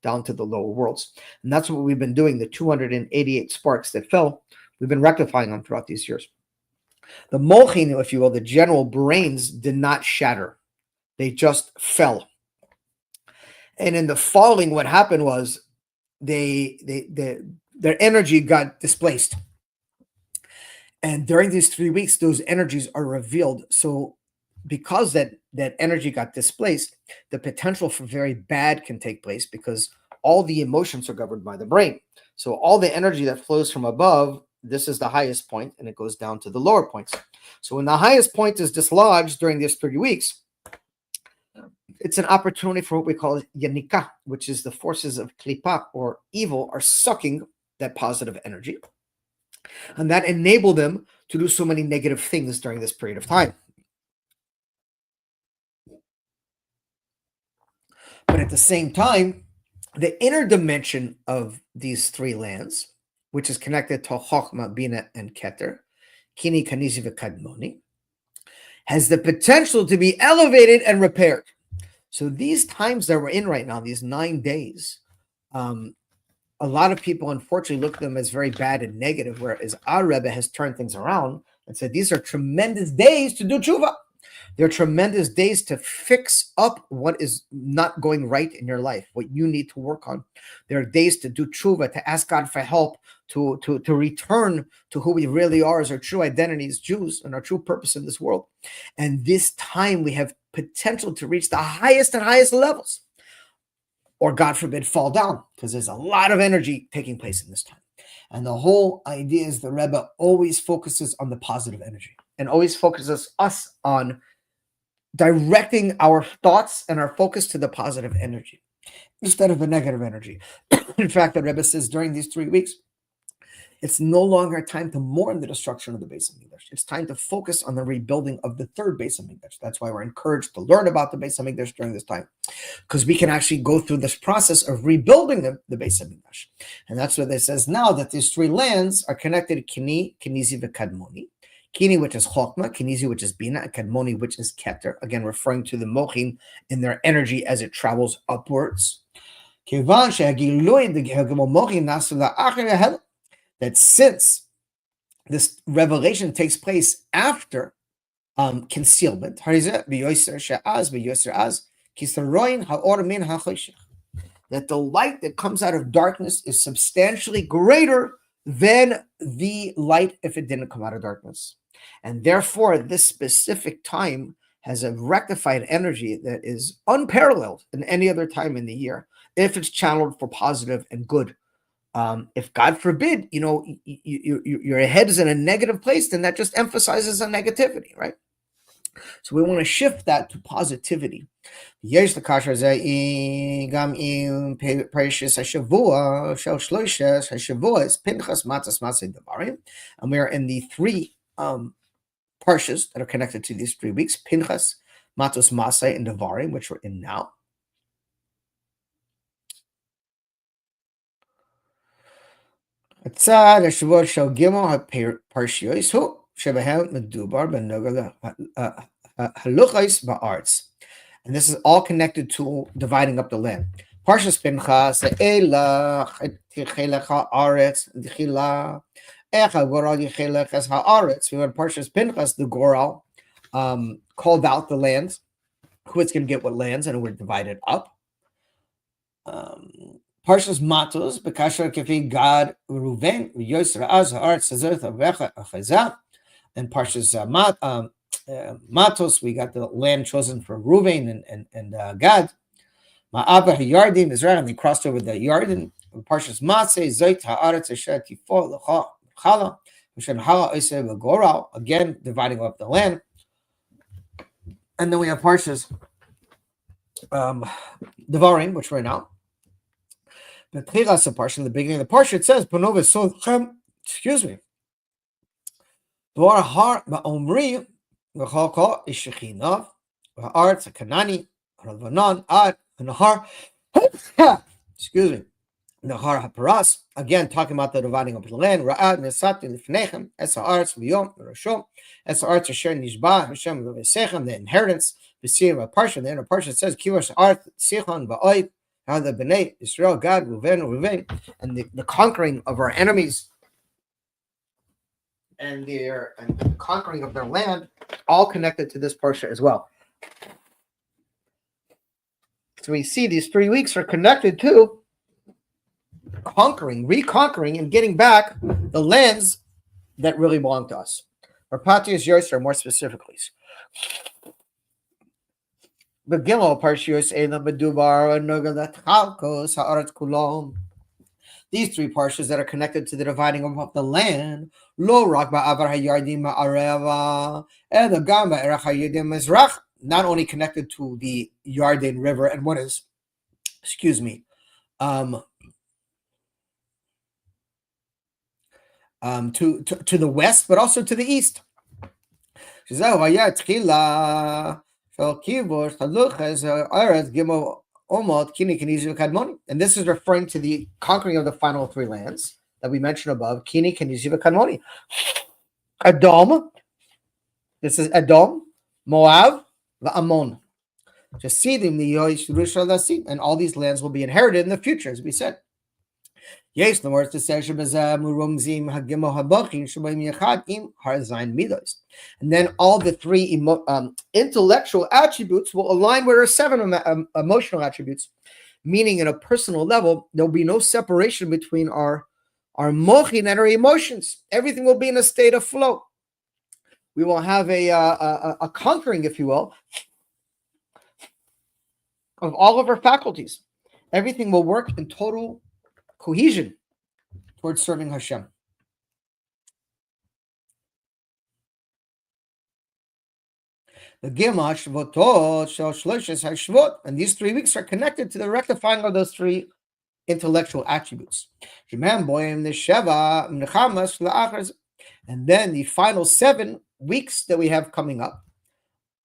down to the lower worlds. And that's what we've been doing. The 288 sparks that fell, we've been rectifying them throughout these years. The mochin, if you will, the general brains did not shatter. They just fell. And in the falling, what happened was their energy got displaced. And during these 3 weeks, those energies are revealed. So because that energy got displaced, the potential for very bad can take place, because all the emotions are governed by the brain. So all the energy that flows from above, this is the highest point, and it goes down to the lower points. So when the highest point is dislodged during these 30 weeks, it's an opportunity for what we call yanika, which is the forces of klipa or evil are sucking that positive energy, and that enable them to do so many negative things during this period of time. But at the same time, the inner dimension of these three lands, which is connected to Chokhmah, Bina, and Keter, Kini, Kanizi, Kadmoni, has the potential to be elevated and repaired. So these times that we're in right now, these 9 days, a lot of people unfortunately look at them as very bad and negative, whereas our Rebbe has turned things around and said these are tremendous days to do tshuva. They're tremendous days to fix up what is not going right in your life, what you need to work on. There are days to do tshuva, to ask God for help, to return to who we really are as our true identity as Jews and our true purpose in this world. And this time we have potential to reach the highest and highest levels, or God forbid, fall down, because there's a lot of energy taking place in this time. And the whole idea is the Rebbe always focuses on the positive energy and always focuses us on directing our thoughts and our focus to the positive energy instead of the negative energy. In fact, the Rebbe says during these 3 weeks, it's no longer time to mourn the destruction of the Beis Hamikdash. It's time to focus on the rebuilding of the third Beis Hamikdash. That's why we're encouraged to learn about the Beis Hamikdash during this time, because we can actually go through this process of rebuilding the Beis Hamikdash. And that's what it says now, that these three lands are connected to Kini, Kenizi, and Kadmoni. Kini, which is Chokhmah, Kenizi, which is Bina, and Kadmoni, which is Keter, again referring to the Mochin in their energy as it travels upwards. That since this revelation takes place after concealment, that the light that comes out of darkness is substantially greater than the light if it didn't come out of darkness. And therefore, this specific time has a rectified energy that is unparalleled in any other time in the year, if it's channeled for positive and good. If God forbid, your head is in a negative place, then that just emphasizes a negativity, right? So we want to shift that to positivity. And we are in the 3 parshas that are connected to these 3 weeks: Pinchas, Matos, Masai, and Devarim, which we're in now. הצד השבוע של גימל הפרשיות הוא שבהם מדובר בנוגע הלוחס בארץ. And this is all connected to dividing up the land. Parshas Pinchas, Elach tichelech haaretz, Dichila, Echa goral yichelech es haaretz. We went Parshas Pinchas, the goral called out the lands, who it's going to get what lands, and we're divided up. Parshas Matos, Bekasher Kefi Gad Ruven, Yosra Az Haaretz Zerth Avecha Achazah. And Parshas Matos, we got the land chosen for Ruvain and Gad. Ma'abah Yardim Israel, and they crossed over the Yarden. Parshas Matzeh Zoit Haaretz Asher Tifo Lecha Chala Hashem Hala Oseh V'Goral, again dividing up the land. And then we have Parshas Devarim, which we're now. The Tchilas Parsha, in the beginning of the Parsha, it says, "Panova Sochem." Excuse me. Dvar har ba'omri v'chalko ishechinav v'haaretz hakanani ha'levanon ad ha'nahar. Excuse me. Nahar haparas. Again, talking about the dividing up the land. Ra'ad nesati lifnechem es haaretz v'yom v'roshom es haaretz asher nishba Hashem v'vesechem, the inheritance. V'siyim v'parsha. The end of Parsha says, "Kivash haaretz sichon v'oid." How the Bnei Israel, God, Ruven, and the conquering of our enemies and the conquering of their land, all connected to this parsha as well. So we see these 3 weeks are connected to conquering, reconquering, and getting back the lands that really belong to us. Or Patius Yosher, more specifically. The Gimel Parshios Elam Medubar Nogalat Halkos Haaretz Kulom. These three parshas that are connected to the dividing of the land, Lo rak ba'avar hayardim ma'areva, elo gam ba'erach hayadim mizrach, not only connected to the Yarden River and what is, um, to the west, but also to the east. And this is referring to the conquering of the final three lands that we mentioned above. Kini, Kenizi, Kadmoni. Edom. This is Edom, Moab, Ammon. And all these lands will be inherited in the future, as we said. Yes, the words to say and then all the three intellectual attributes will align with our seven emotional attributes, meaning at a personal level, there'll be no separation between our mochin and our emotions. Everything will be in a state of flow. We will have a conquering, if you will, of all of our faculties. Everything will work in total cohesion towards serving Hashem. The Gimash Votot Shel Shloshes Hashvot, and these 3 weeks are connected to the rectifying of those three intellectual attributes. And then the final 7 weeks that we have coming up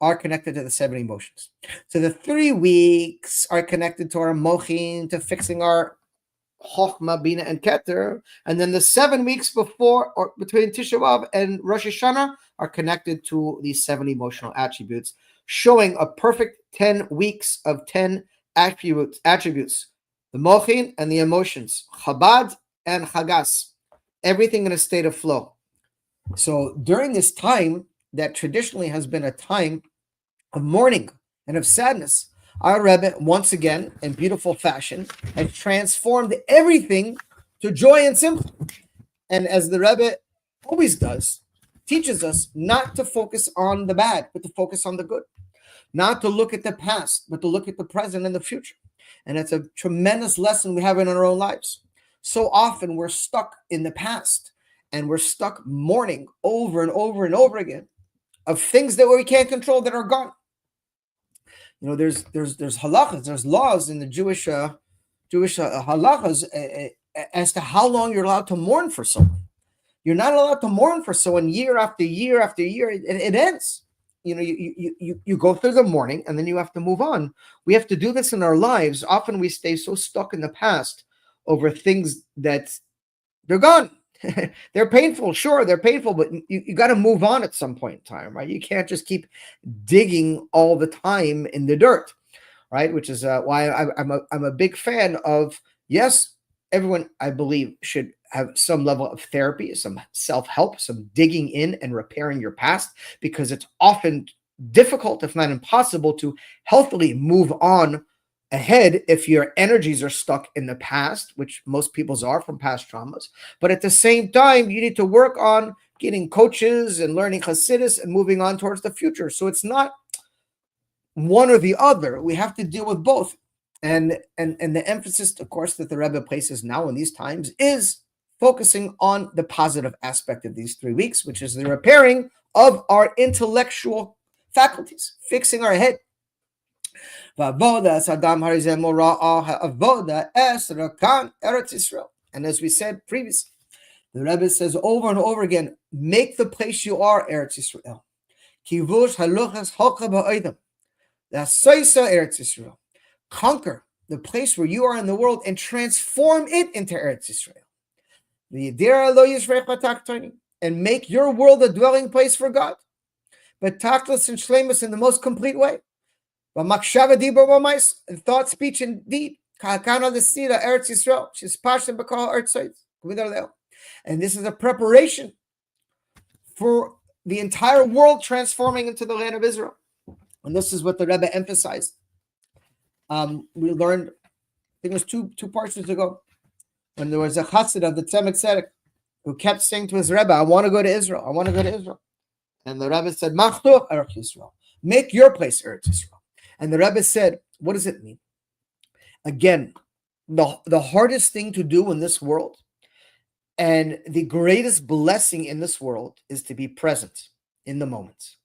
are connected to the 7 emotions. So the 3 weeks are connected to our mochin, to fixing our Chochmah, Bina, and Keter, and then the 7 weeks before or between Tisha B'Av and Rosh Hashanah are connected to these 7 emotional attributes, showing a perfect 10 weeks of 10 attributes, the mochin and the emotions, Chabad and Chagas, everything in a state of flow. So during this time that traditionally has been a time of mourning and of sadness, our Rebbe, once again, in beautiful fashion, has transformed everything to joy and simcha. And as the Rebbe always does, teaches us not to focus on the bad, but to focus on the good. Not to look at the past, but to look at the present and the future. And it's a tremendous lesson we have in our own lives. So often we're stuck in the past, and we're stuck mourning over and over and over again of things that we can't control that are gone. You know, there's halachas, there's laws in the Jewish halachas as to how long you're allowed to mourn for someone. You're not allowed to mourn for someone year after year after year. It ends. You know, you go through the mourning and then you have to move on. We have to do this in our lives. Often we stay so stuck in the past over things that they're gone. They're painful, sure, they're painful, but you got to move on at some point in time, right? You can't just keep digging all the time in the dirt, right? Which is why I'm a big fan of, yes, everyone, I believe, should have some level of therapy, some self-help, some digging in and repairing your past, because it's often difficult, if not impossible, to healthily move on ahead if your energies are stuck in the past, which most people's are from past traumas. But at the same time, you need to work on getting coaches and learning Hasidus and moving on towards the future. So it's not one or the other. We have to deal with both. And the emphasis, of course, that the Rebbe places now in these times is focusing on the positive aspect of these 3 weeks, which is the repairing of our intellectual faculties, fixing our head. And as we said previously, the Rebbe says over and over again, make the place you are Eretz Yisrael. Eretz Yisrael. Conquer the place where you are in the world and transform it into Eretz Yisrael. And make your world a dwelling place for God. But tachlis and shlemus in the most complete way. In thought, speech, and deed. And this is a preparation for the entire world transforming into the land of Israel. And this is what the Rebbe emphasized. We learned, I think it was two parshias ago, when there was a chassid of the Tzemek Tzedek who kept saying to his Rebbe, I want to go to Israel. I want to go to Israel. And the Rebbe said, Machtuch Eretz Yisrael. Make your place Eretz Yisrael. And the Rebbe said, what does it mean? Again, the hardest thing to do in this world and the greatest blessing in this world is to be present in the moment.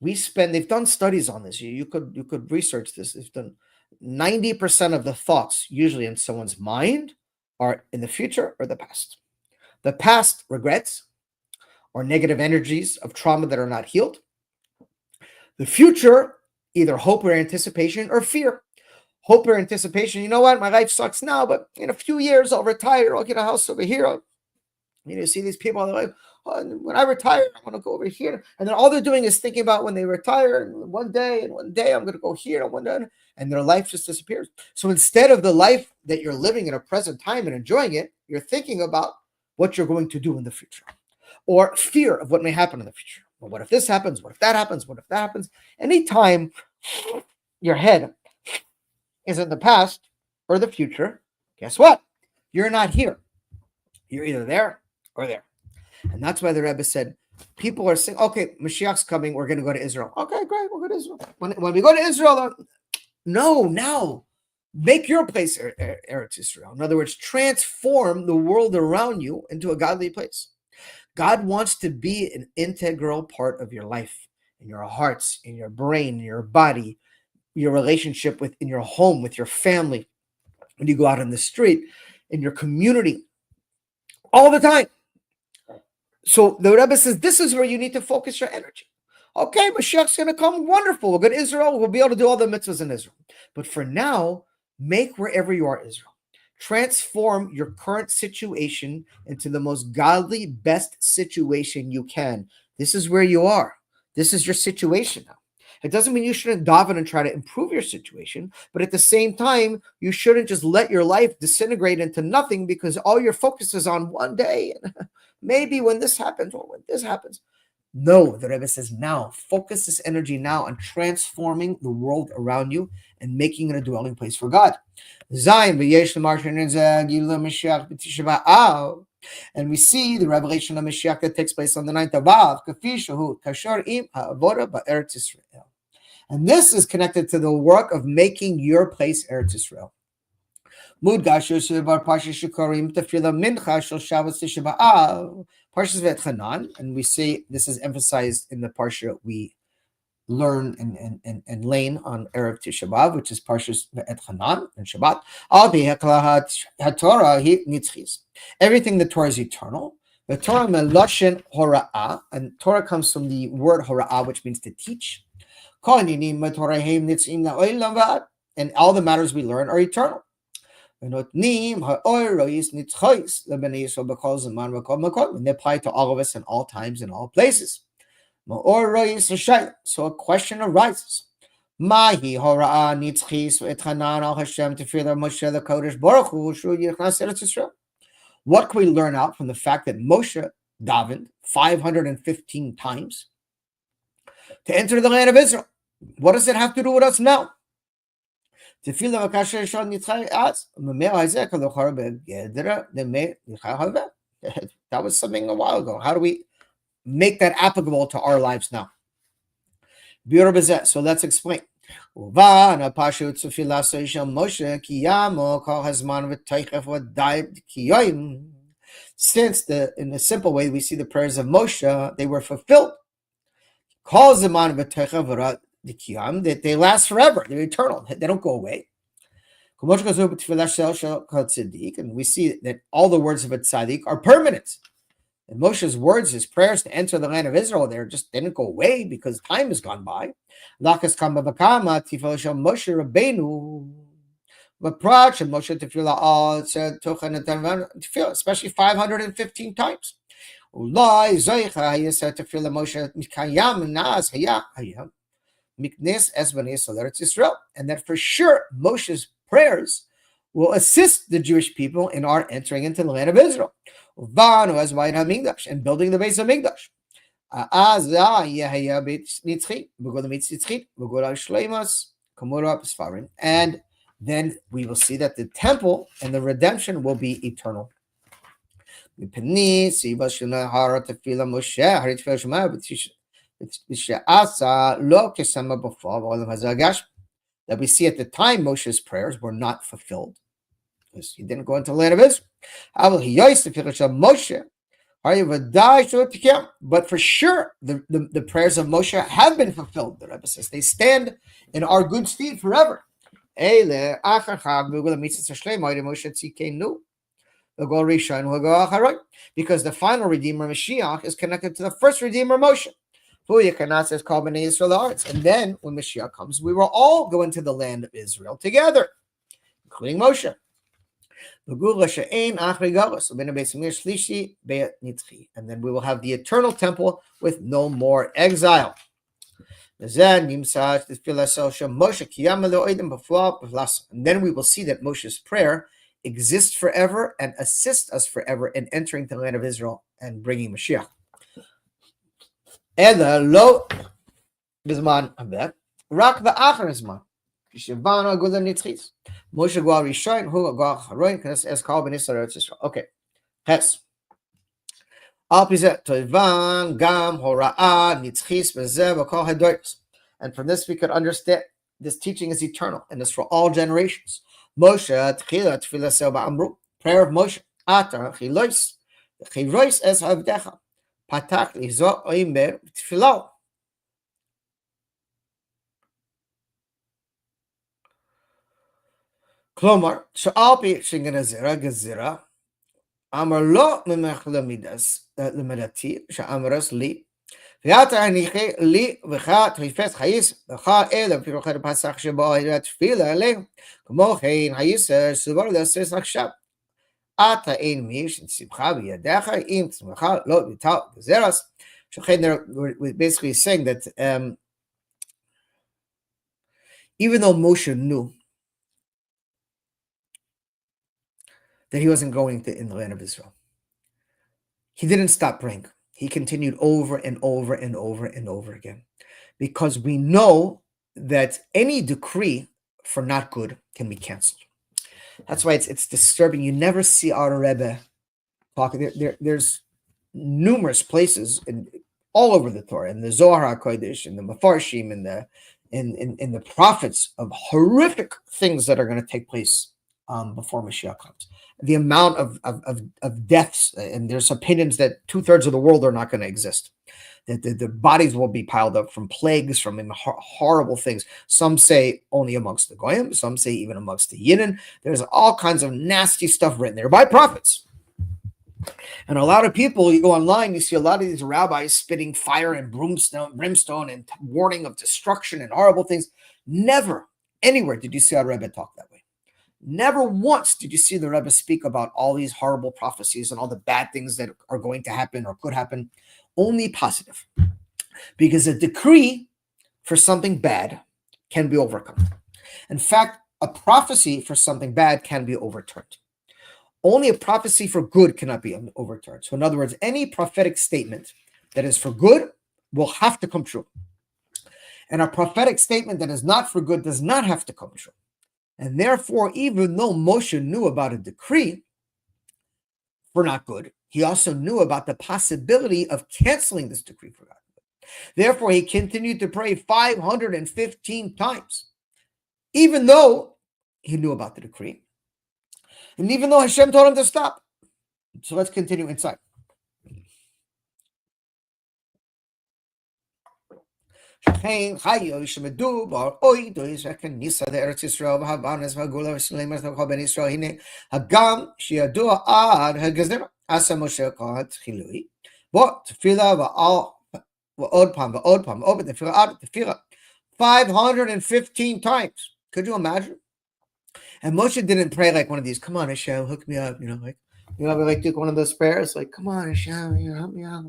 They've done studies on this. You could research this. They've done 90% of the thoughts usually in someone's mind are in the future or the past. The past, regrets or negative energies of trauma that are not healed. The future, either hope or anticipation or fear. Hope or anticipation, you know what, my life sucks now, but in a few years I'll retire, I'll get a house over here. You see these people, they're like, oh, when I retire, I want to go over here. And then all they're doing is thinking about when they retire, and one day I'm going to go here, and one day, and their life just disappears. So instead of the life that you're living in a present time and enjoying it, you're thinking about what you're going to do in the future, or fear of what may happen in the future. Well, what if this happens? What if that happens? What if that happens? Anytime your head is in the past or the future, guess what? You're not here. You're either there or there. And that's why the Rebbe said, people are saying, okay, Mashiach's coming, we're going to go to Israel. Okay, great, we'll go to Israel. When we go to Israel, no, now, make your place Eretz Israel. In other words, transform the world around you into a godly place. God wants to be an integral part of your life, in your hearts, in your brain, in your body, your relationship in your home, with your family, when you go out in the street, in your community, all the time. So the Rebbe says, this is where you need to focus your energy. Okay, Mashiach's going to come. Wonderful. We'll go to Israel. We'll be able to do all the mitzvahs in Israel. But for now, make wherever you are Israel. Transform your current situation into the most godly, best situation you can. This is where you are. This is your situation now. It doesn't mean you shouldn't daven and try to improve your situation, but at the same time, you shouldn't just let your life disintegrate into nothing because all your focus is on one day. Maybe when this happens or when this happens. No, the Rebbe says now, focus this energy now on transforming the world around you and making it a dwelling place for God. And we see the revelation of Mashiach that takes place on the 9th of Av. And this is connected to the work of making your place Eretz Israel. And we see this is emphasized in the parsha we learn and learn on Erev Tisha B'Av, which is Parshas Ve'et Chanan and Shabbat. Everything the Torah is eternal. The Torah meloshen hora'ah, and Torah comes from the word hora'ah, which means to teach. And all the matters we learn are eternal. And they apply to all of us in all times and all places. So a question arises. What can we learn out from the fact that Moshe davened 515 times to enter the land of Israel? What does it have to do with us now? That was something a while ago. How do we make that applicable to our lives now? So let's explain. Since in a simple way we see the prayers of Moshe, they were fulfilled. That they last forever, they're eternal, they don't go away. And we see that all the words of a tzaddik are permanent. And Moshe's words, his prayers to enter the land of Israel, they didn't go away because time has gone by. Especially 515 times. And that for sure Moshe's prayers will assist the Jewish people in our entering into the land of Israel and building the base of Mikdash. And then we will see that the temple and the redemption will be eternal. That we see at the time Moshe's prayers were not fulfilled. because he didn't go into the land of Israel. But for sure, the prayers of Moshe have been fulfilled. The Rebbe says they stand in our good stead forever. Because the final Redeemer, Mashiach, is connected to the first Redeemer, Moshe. And then when Mashiach comes, we will all go into the land of Israel together, including Moshe. And then we will have the eternal temple with no more exile. And then we will see that Moshe's prayer exists forever and assists us forever in entering the land of Israel and bringing Mashiach. Okay. Hess. And from this we could understand this teaching is eternal and is for all generations. Prayer of Moshe. Klomar, she'alpi shinganazira gazira, amar lo memechlamidas lemedati, she'amaras li, ויעתה הניחי לי וכת חפש חייס וכה אלה פירוחת הפסח שבו הייתה תפילה עליהם כמו כן היסר סובר לעשס עכשיו עתה אין מי שצמחה בידיך אם צמחה לא ביטל גזרס. שכן we're basically saying that even though Moshe knew that he wasn't going to in the land of Israel, he didn't stop praying. He continued over and over and over and over again, because we know that any decree for not good can be canceled. That's why it's disturbing. You never see our Rebbe talking. There's numerous places all over the Torah, in the Zohar HaKodesh, in the Mefarshim, in the prophets, of horrific things that are going to take place before Mashiach comes. The amount of deaths, and there's opinions that 2/3 of the world are not going to exist. That the bodies will be piled up from plagues, from horrible things. Some say only amongst the Goyim, some say even amongst the Yidden. There's all kinds of nasty stuff written there by prophets. And a lot of people, you go online, you see a lot of these rabbis spitting fire and brimstone and warning of destruction and horrible things. Never, anywhere did you see our Rebbe talk that way. Never once did you see the Rebbe speak about all these horrible prophecies and all the bad things that are going to happen or could happen. Only positive. Because a decree for something bad can be overcome. In fact, a prophecy for something bad can be overturned. Only a prophecy for good cannot be overturned. So in other words, any prophetic statement that is for good will have to come true. And a prophetic statement that is not for good does not have to come true. And therefore, even though Moshe knew about a decree for not good, he also knew about the possibility of canceling this decree for not good. Therefore, he continued to pray 515 times, even though he knew about the decree. And even though Hashem told him to stop. So let's continue inside. Hagam shiadua ad hagazera asa Moshe kohat chilui bo tefila va'od pam open tefila ad tefila 515 times. Could you imagine? And Moshe didn't pray like one of these, come on Hashem, hook me up, like took one of those prayers, like, come on Hashem, help me out.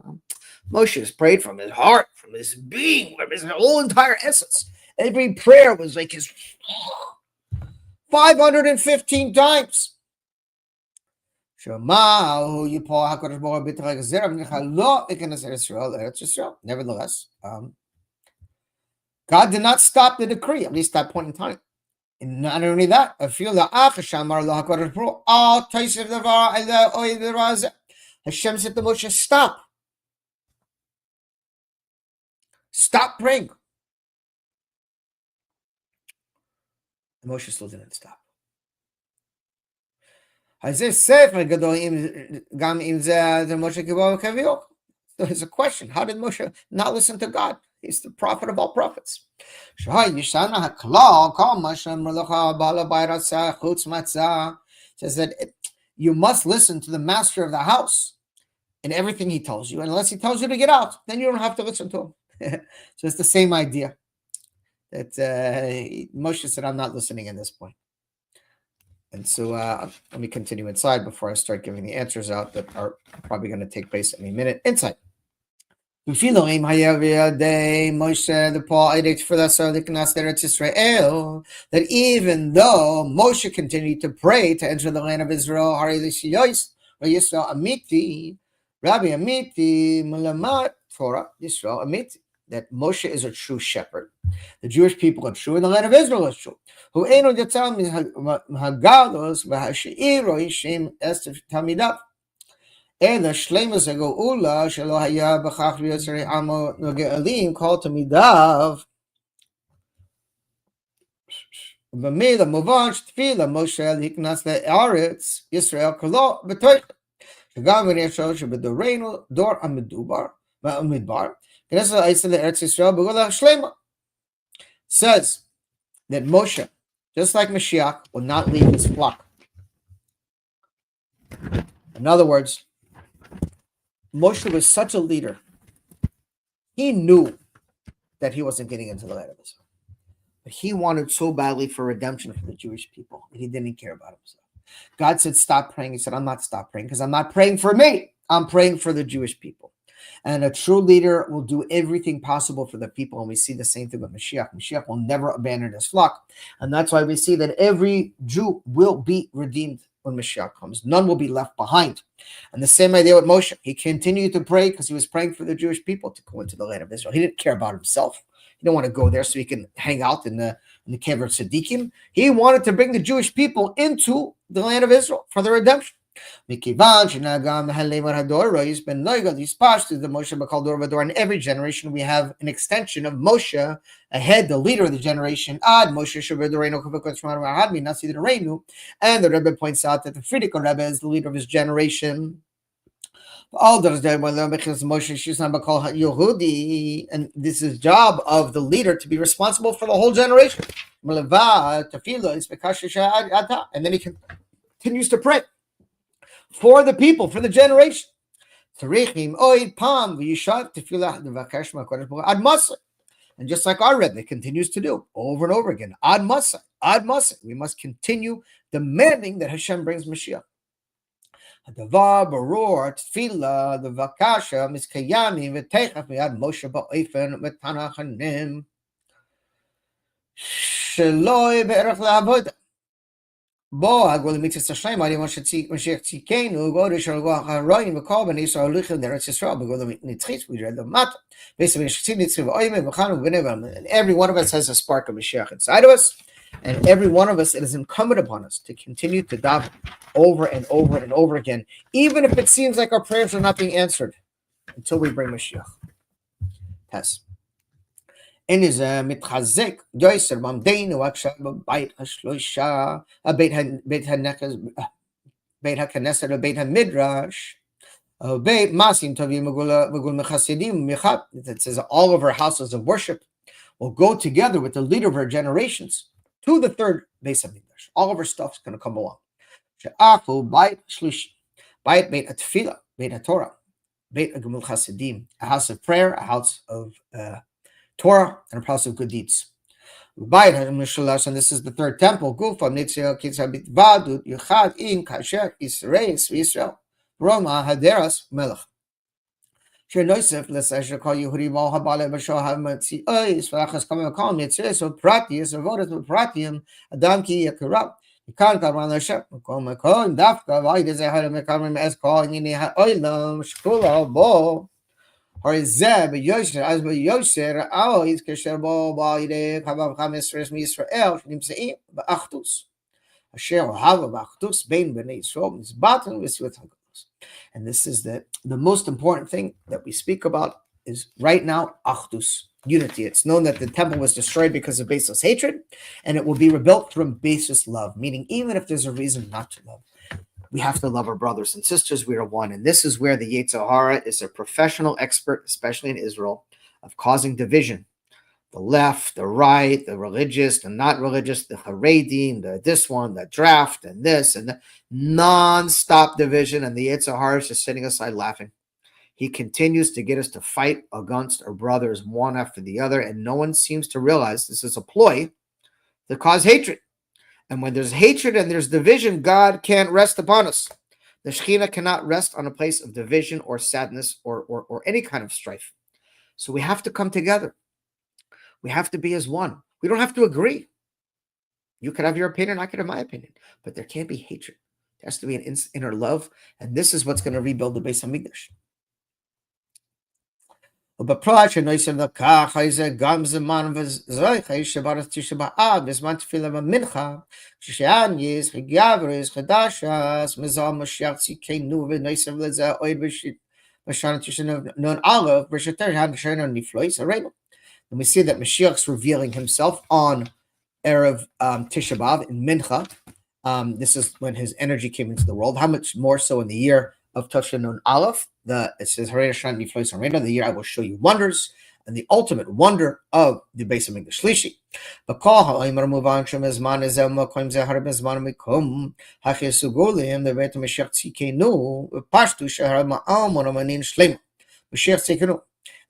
Moshe has prayed from his heart, from his being, from his whole entire essence. Every prayer was like his 515 times. Nevertheless, God did not stop the decree, at least at that point in time. And not only that, Hashem said to Moshe, stop. Stop praying. And Moshe still didn't stop. So it's a question. How did Moshe not listen to God? He's the prophet of all prophets. Says that you must listen to the master of the house in everything he tells you. And unless he tells you to get out, then you don't have to listen to him. So it's the same idea that Moshe said, I'm not listening at this point. And so let me continue inside before I start giving the answers out that are probably going to take place any minute. Inside. That even though Moshe continued to pray to enter the land of Israel, Rabbi Amiti, Mulamat, Torah, Yisrael Amiti, that Moshe is a true shepherd. The Jewish people are true, and the land of Israel is true. Who ain't the Talmud Hagalos Vahashiro Yishim Esther Tamidav. And the Shlemus Ula Shelo Haya B'chach V'Yotzei Amo Noge'alim called Tamidav. B'mei Movan Shtfila Moshe Liknas LeAretz Yisrael Kolo B'Toich. Shagam V'Neshol Shebedorenu Dor Amidbar Amidbar. Knesset Eisel LeAretz Yisrael B'Gola Shlema. Says that Moshe, just like Mashiach, will not leave his flock. In other words, Moshe was such a leader. He knew that he wasn't getting into the land of Israel. But he wanted so badly for redemption for the Jewish people that he didn't care about himself. God said, stop praying. He said, I'm not stop praying because I'm not praying for me. I'm praying for the Jewish people. And a true leader will do everything possible for the people. And we see the same thing with Mashiach. Mashiach will never abandon his flock. And that's why we see that every Jew will be redeemed when Mashiach comes. None will be left behind. And the same idea with Moshe. He continued to pray because he was praying for the Jewish people to go into the land of Israel. He didn't care about himself. He didn't want to go there so he can hang out in the Kever Tzaddikim. He wanted to bring the Jewish people into the land of Israel for the redemption. In every generation, we have an extension of Moshe ahead, the leader of the generation. And the Rebbe points out that the Frierdiker Rebbe is the leader of his generation. And this is the job of the leader to be responsible for the whole generation. And then he continues to pray for the people, for the generation. And just like our Rebbe continues to do over and over again, Ad Masa, we must continue demanding that Hashem brings Mashiach. Hadavar barur tefila the vakasha miskayami v'teichaf miyad Moshe ba'ofen v'tanachanim sheloi be'erach la'avoda bo hagol mitzvah shleim adi Moshe tzikenu go to shalgo haroim v'kol b'nei Yisrael lichem d'Eretz Yisrael b'gol nitzchis we read the mat basically nitzchiv v'oimim v'chanu v'nevam, and every one of us has a spark of Mashiach inside of us. And every one of us, it is incumbent upon us to continue to daven over and over and over again, even if it seems like our prayers are not being answered, until we bring Mashiach. Yes. And is mitchazek yoiser mamdeinu akshav b'bayit hashloisha beit haneches beit haKnesset beit haMidrash beit masim tovim v'gul mechasidim michat. It says all of our houses of worship will go together with the leader of our generations to the third base of English. All of our stuff is going to come along. Beit Atfila, Beit Torah, Beit Gemul Chasidim, a house of prayer, a house of Torah, and a house of good deeds. Beit HaMishulash, and this is the third temple. Gufa Nitzia Kitzabit Vadut Yuchad In Kasher Israel Roma Haderas Melech. Shenoisef l'sesher kol Yehudi mo habale b'shol hamatzi ois v'achas kamei kol mitzvah so pratius avodas v'pratium adam ki yakarab yikan karvan l'shem kol mekol dafka v'ayde zehar mekamim es kol yini ha'olam shkula bo harizeh b'yosher az b'yosher ois kasher bo v'ayde kavav chamisres miYisrael nimseim b'achtus asher hava b'achtus bein b'nei Yisrael mizbatan v'sivut hagam. And this is the most important thing that we speak about is right now, Achdus, unity. It's known that the temple was destroyed because of baseless hatred, and it will be rebuilt from baseless love, meaning even if there's a reason not to love. we have to love our brothers and sisters. We are one. And this is where the Yetzer Hara is a professional expert, especially in Israel, of causing division. The left, the right, the religious, the not religious, the Haredim, the this one, the draft, and this, and the non-stop division. And the Yetzer Hara is just sitting aside laughing. He continues to get us to fight against our brothers one after the other, and no one seems to realize this is a ploy to cause hatred. And when there's hatred and there's division, God can't rest upon us. The Shekhinah cannot rest on a place of division or sadness or any kind of strife. So we have to come together. We have to be as one. We don't have to agree. You could have your opinion, I could have my opinion, but there can't be hatred. There has to be an inner love, and this is what's going to rebuild the Beis Hamikdash. ובפרט שנויסם לקח איזה גם זמן וזויכי שברת תשע באב בזמן תפילה במנחה כששעניס חגבריס חדשס מזל משיח ציקנו ונויסם לזה אוהד בשנה תשע נון א' בשתר הנשנה נפלויס הראינו. And we see that Mashiach's revealing himself on Erev Tisha B'Av in Mincha. This is when his energy came into the world. How much more so in the year of Tisha Nun Aleph? It says, the year I will show you wonders, and the ultimate wonder of the Beis Hamikdash Shlishi.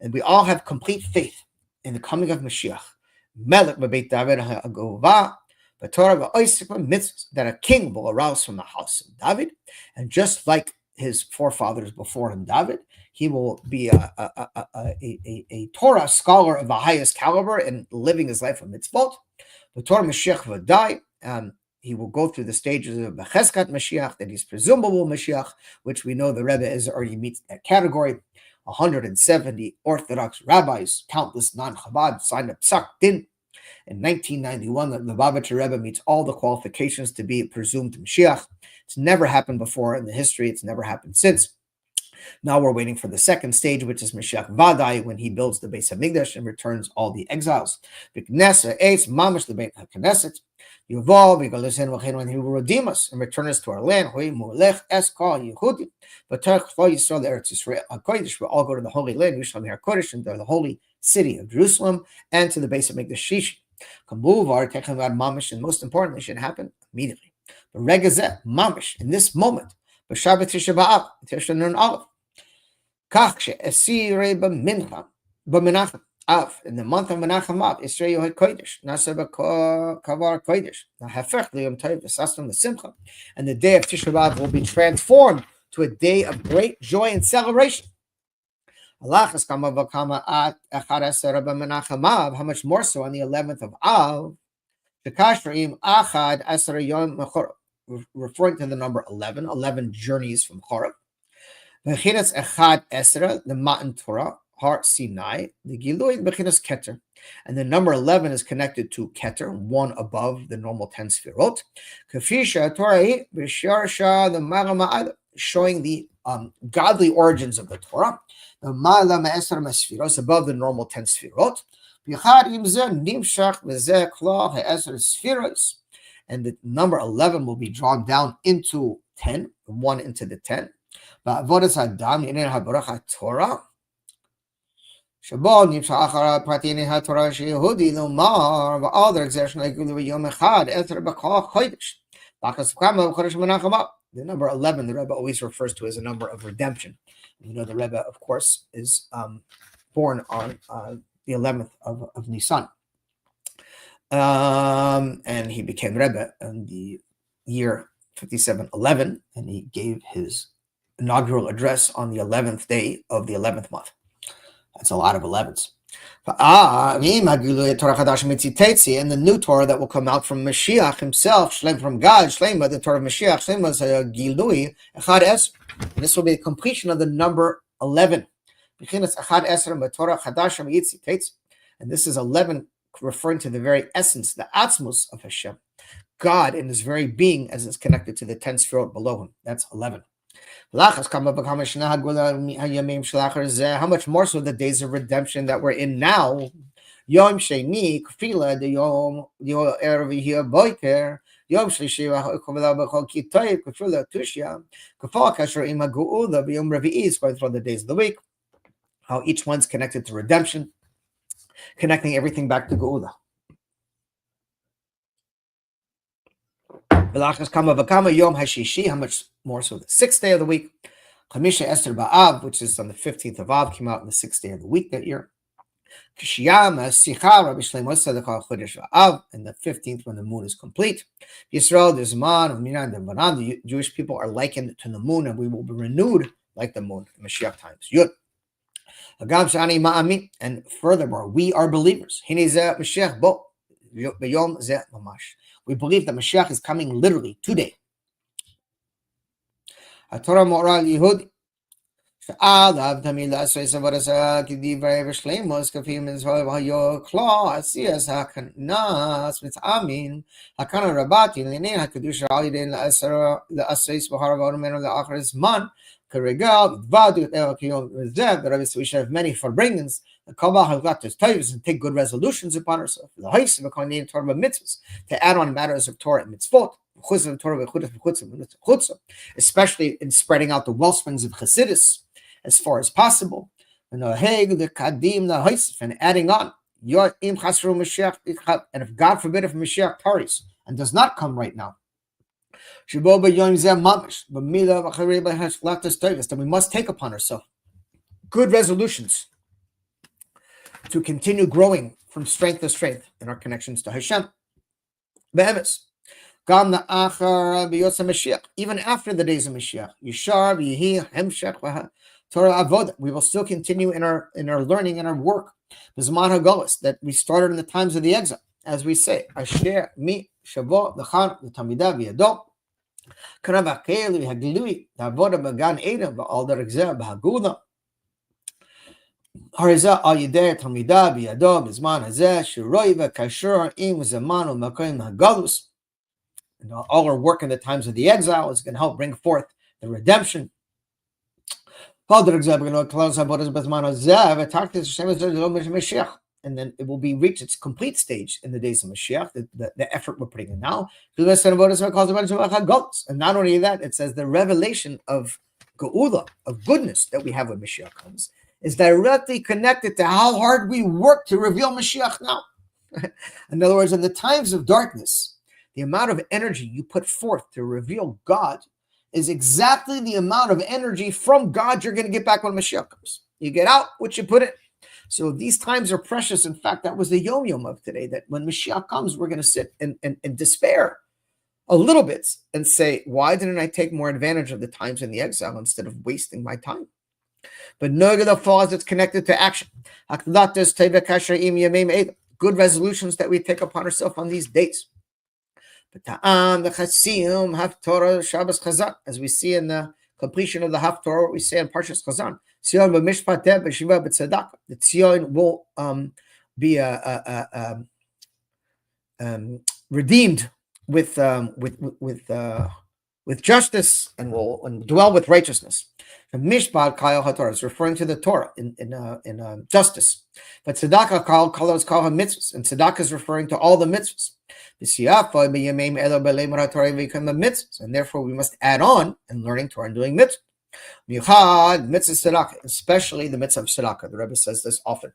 And we all have complete faith in the coming of Mashiach. That a king will arouse from the house of David, and just like his forefathers before him, David, he will be a Torah scholar of the highest caliber and living his life of mitzvot. The Torah Mashiach will die. He will go through the stages of Becheskat Mashiach, that he's presumable Mashiach, which we know the Rebbe is already meets that category. 170 Orthodox rabbis, countless non-Chabad, signed a psak din. In 1991, the Lubavitcher Rebbe meets all the qualifications to be presumed Mashiach. It's never happened before in the history. It's never happened since. Now we're waiting for the second stage, which is Mashiach Vadai, when he builds the Beis Hamikdash and returns all the exiles. When he will redeem us and return us to our land, but we'll all go to the Holy Land, and to the holy city of Jerusalem, and to the Beis Hamikdash Shishi. And most importantly, should happen immediately. But Regazeh, Mamish, in this moment, B'Shabbat Tisha B'Av, Tisha Nun Aleph, Kach she'esirei b'mincha, b'menachem, Av, in the month of Menachem Av, Yisrael Yohed Kodesh, Nasa Kavar Kodesh, Hafech Liyom Tov V'Sastam V'Simcha, and the day of Tisha B'Av will be transformed to a day of great joy and celebration. How much more so on the 11th of Av, referring to the number 11, 11 journeys from Horeb. The Matan Torah, Har Sinai, the Gilui Bechinas Keter. And the number 11 is connected to Keter, one above the normal 10 Sfirot. Kafisha Torah, Bisharsha, the Marama'ad, showing the godly origins of the Torah. The Ma'ala Ma'esar Masfiros, above the normal 10 Sfirot. And the number 11 will be drawn down into 10, 1 into the 10. All the number 11, the Rebbe always refers to as a number of redemption. You know, the Rebbe, of course, is born on the 11th of Nisan. And he became Rebbe in the year 5711, and he gave his inaugural address on the 11th day of the 11th month. That's a lot of 11s. And the new Torah that will come out from Mashiach himself, from God, the Torah of Mashiach, and this will be the completion of the number 11. And this is 11 referring to the very essence, the atzmus of Hashem, God in his very being as it's connected to the 10 sefirot below him. That's 11. How much more so the days of redemption that we're in now? Yom Sheni, Kfila, the Yom Erev Boiker, Yom Shlishi V'Chovela B'Chol Kitay Kufula Tushya Kufal Kasher Ima Geula B'Yom Revi'i is going through all the days of the week. How each one's connected to redemption, connecting everything back to Geula. V'Lachas Kama V'Kama Yom HaShishi. How much more so the 6th day of the week? Chamisha Esther Ba'av, which is on the 15th of Av, came out on the 6th day of the week that year. Kishiyama Sicha Rabbi Shlomo Sadekah Chodesh Va'av, and the 15th when the moon is complete. Yisrael, there's man of Minan and Banan. The Jewish people are likened to the moon, and we will be renewed like the moon in Mashiach times. Yud. Agam Shani Ma'amin, and furthermore, we are believers. Hinezeh Mashiach Bo B'Yom Zeh Mamash. We believe that Mashiach is coming literally today. HaTorah Moral Yehudi. Sha'alav Tamil Asrei Savarasa Kidivrei V'Shleimos Kafim Izrael V'Hayo Kla Asiyas HaKanas Mitzamin HaKana Rabati L'nei HaKadush Alidin L'Asreis V'Haravaru Menu L'Acharis Man Karegal V'Vadu Kiyom Rezev. The Rebbe said we should have many forbringings. The Kabbalah have got to titles and take good resolutions upon ourselves. The Hais V'Konin Torah Mitzvahs to add on matters of Torah and Mitzvot. Especially in spreading out the wellsprings of Chassidus as far as possible, and adding on. And if God forbid, if Mashiach tarries and does not come right now, then we must take upon ourselves good resolutions to continue growing from strength to strength in our connections to Hashem. Even after the days of Mashiach, Yishar, Yehi, Hemshech, Torah Avodah, we will still continue in our learning and our work. Bizman HaGolus, that we started in the times of the exile, as we say, Asher Mi Shavo L'Chan L'Tamida V'Yado, Karav HaKeil V'Hagilui D'Avodah B'Gan Eden V'Al Derek B'Hagula, Harizah Al Yidei Tamida V'Yado Bizman Hazeh Shiroi V'Kashur Im Zaman U'Makoim HaGolus. And all our work in the times of the exile is going to help bring forth the redemption. And then it will be reached its complete stage in the days of Mashiach, the effort we're putting in now. And not only that, it says the revelation of Geula, of goodness that we have when Mashiach comes, is directly connected to how hard we work to reveal Mashiach now. In other words, in the times of darkness, the amount of energy you put forth to reveal God is exactly the amount of energy from God you're going to get back when Mashiach comes. You get out what you put in. So these times are precious. In fact, that was the yom of today, that when Mashiach comes, we're going to sit and despair a little bit and say, why didn't I take more advantage of the times in the exile instead of wasting my time? But Nogada falls, it's connected to action. Good resolutions that we take upon ourselves on these days. As we see in the completion of the Haftorah, what we say in Parshas Chazan, the Tzion will be redeemed with justice and will dwell with righteousness. And Mishpat Kal HaTorah is referring to the Torah in justice. But Tzedakah Kal HaMitzvahs, and Tzedakah is referring to all the mitzvahs. And therefore we must add on in learning Torah and doing mitzvah, especially the mitzvah of tzedakah. The Rebbe says this often.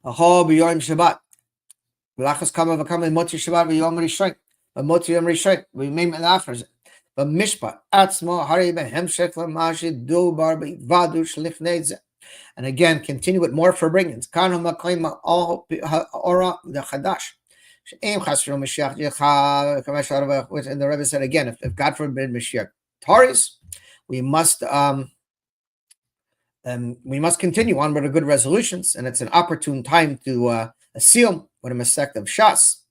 Shabbat. And again, continue with more forbringings. And the Rebbe said again, if God forbid Mashiach tarries, we must continue on with the good resolutions, and it's an opportune time to seal with a masect of Shas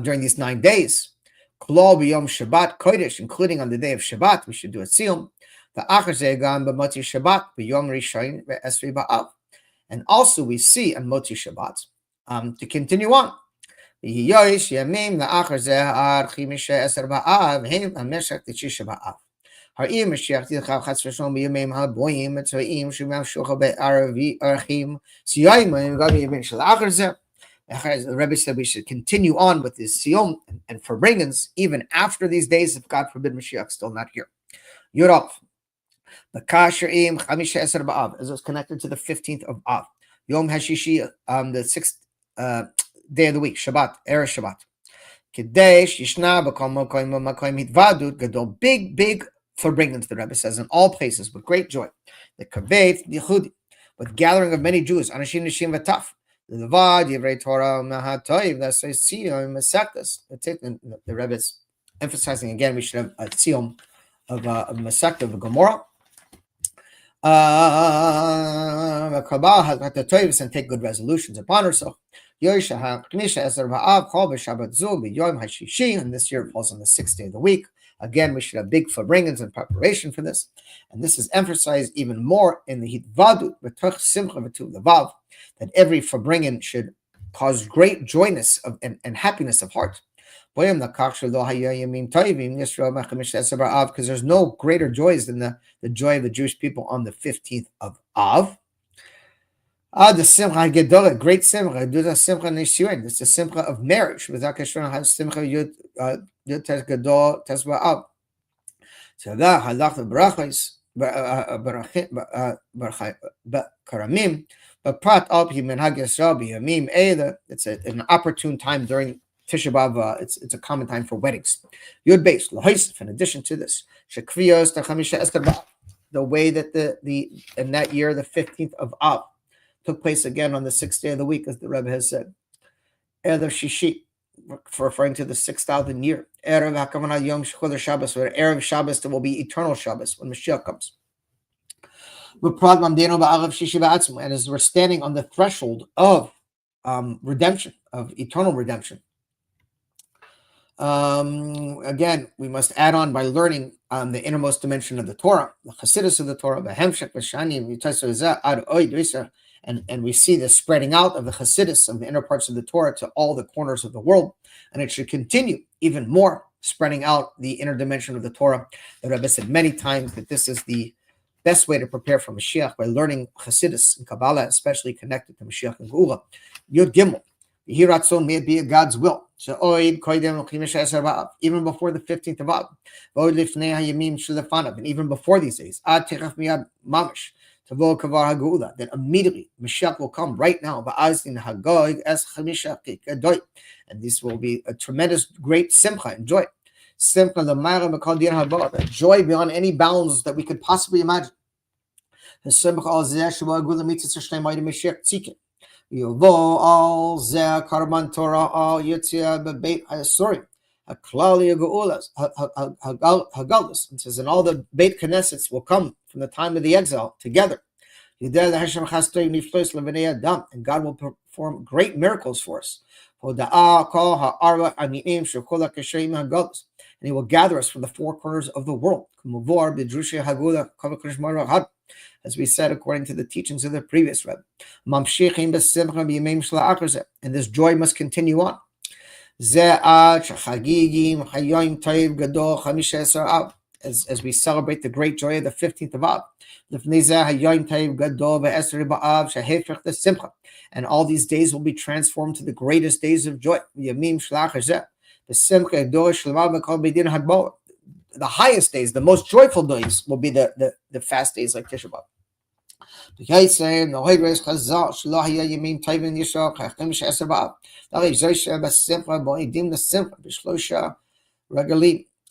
during these 9 days. Klal b'yom Shabbat Kodesh, including on the day of Shabbat, we should do a seal. And also we see on Moti Shabbat to continue on. The Rebbe said we should continue on with this siyum and farbrengens even after these days, if God forbid Mashiach is still not here. Yudov. The Kasherim Chamisha Eser Ba'av is connected to the 15th of Av. Yom Hashishi, the sixth day of the week, Shabbat, Erev Shabbat. Kadesh Yishna B'Kol Makoim Hitvadut Gadol. Big forbrengens, the Rebbe says, in all places with great joy. The Kavet Yichudi, with gathering of many Jews. Anashim Nishim V'Taf. The Levad Yivrei Torah Mahatoiv. That's a siyum Masechtas. That's it. And the Rebbe is emphasizing again. We should have a siyum of Masechta of Gomorrah. And take good resolutions upon herself. And this year falls on the 6th day of the week. Again, we should have big farbrengens in preparation for this. And this is emphasized even more in the Hitvadut that every farbrengen should cause great joyness and happiness of heart. Because there's no greater joys than the joy of the Jewish people on the 15th of Av. The simcha gedolah, great simcha. This is a simcha of marriage. It's an opportune time during Tisha B'Av. It's a common time for weddings. Yud Beis L'Hoisef. In addition to this, Shekviyos Chamisha Esker B'Av, the way that in that year the 15th of Av took place again on the 6th day of the week, as the Rebbe has said. Erev Shishi, referring to the 6,000th year. Erev HaKavanah Yom Shechol Shabbos, where Erev Shabbos there will be eternal Shabbos when Mashiach comes. And as we're standing on the threshold of redemption, of eternal redemption. Again, we must add on by learning the innermost dimension of the Torah, the Chassidus of the Torah, and we see the spreading out of the Chassidus of the inner parts of the Torah to all the corners of the world, and it should continue even more, spreading out the inner dimension of the Torah. The Rebbe said many times that this is the best way to prepare for Mashiach, by learning Chassidus and Kabbalah, especially connected to Mashiach and Geula. Yud Gimel. Yihiratzon, may it be God's will. Even before the 15th of Av, and even before these days, that immediately Mashiach will come right now. And this will be a tremendous, great simcha and joy. Joy beyond any bounds that we could possibly imagine. All zeh karban Torah all yitzia bebeit hayasurim haklali geulas hagalus. It says, and all the Beit Knesset will come from the time of the exile together. And God will perform great miracles for us. And He will gather us from the four corners of the world. As we said, according to the teachings of the previous Rebbe. And this joy must continue on. As we celebrate the great joy of the 15th of Av. And all these days will be transformed to the greatest days of joy. The highest days, the most joyful days, will be the fast days like Tisha B'Av.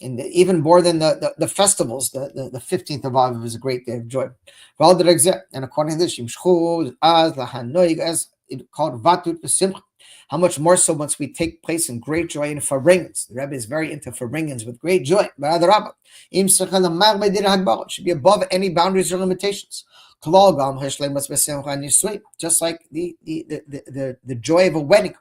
And even more than the festivals, the 15th of Av is a great day of joy. And according to this, it's called Vatut V'Simcha. How much more so once we take place in great joy in farbrengens. The Rebbe is very into farbrengens with great joy. It should be above any boundaries or limitations. Just like the joy of a wedding.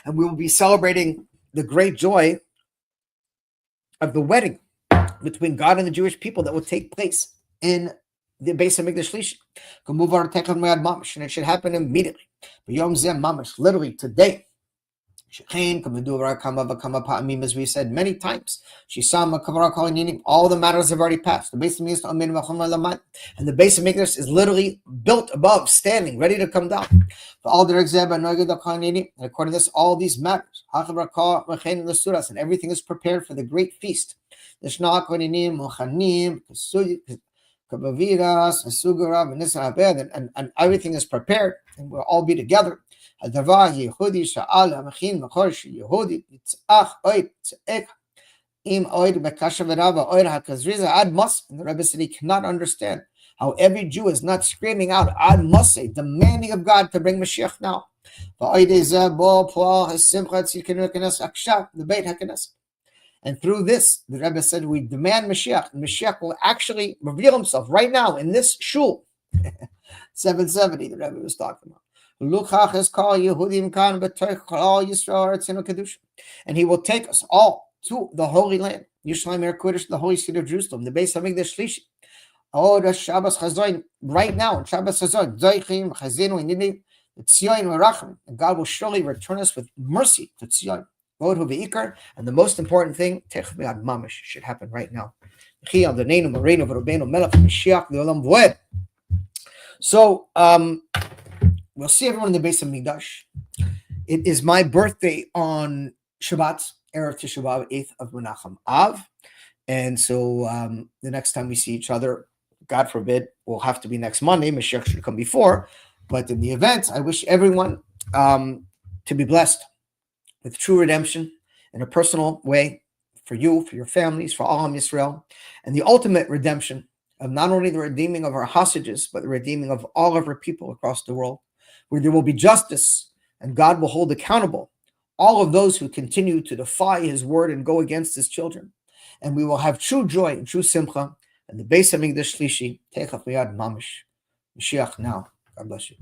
And we will be celebrating the great joy of the wedding between God and the Jewish people that will take place in the Beis Hamikdash Shlishi. And it should happen immediately. Literally today. As we said many times, all the matters have already passed. And the base of Mikdash is literally built above, standing, ready to come down. And according to this, all these matters, and everything is prepared for the great feast. And everything is prepared, and we'll all be together. הדבר היהודי שאל המכין מקור של יהודי יצאח אוהד צאק im oid bekasha v'rava oid hakazriza ad mus. And the Rebbe said he cannot understand how every Jew is not screaming out ad musay, demanding of God to bring Moshiach now. And through this, the Rebbe said, we demand Mashiach. And Mashiach will actually reveal himself right now in this shul. 770, the Rebbe was talking about. And he will take us all to the Holy Land, Yerushalayim Kodesh, the Holy City of Jerusalem, the base of Mikdash Shlishi. Oh, the Shabbos Chazoin, right now, in Shabbos Chazoin, Zoichim, Chazinu, and Tzion, Merachim, and God will surely return us with mercy to Tzion. And the most important thing, Techef Me'ad Mamash, should happen right now. So, we'll see everyone in the base of Mikdash. It is my birthday on Shabbat, Erev Tisha B'Av, 8th of Menachem Av. And so the next time we see each other, God forbid, will have to be next Monday. Mashiach should come before. But in the event, I wish everyone to be blessed with true redemption in a personal way for you, for your families, for all of Israel, and the ultimate redemption of not only the redeeming of our hostages, but the redeeming of all of our people across the world, where there will be justice and God will hold accountable all of those who continue to defy his word and go against his children. And we will have true joy and true simcha. And the base of Mikdash Shlishi, Techef Me'ad Mamash. Moshiach now. God bless you.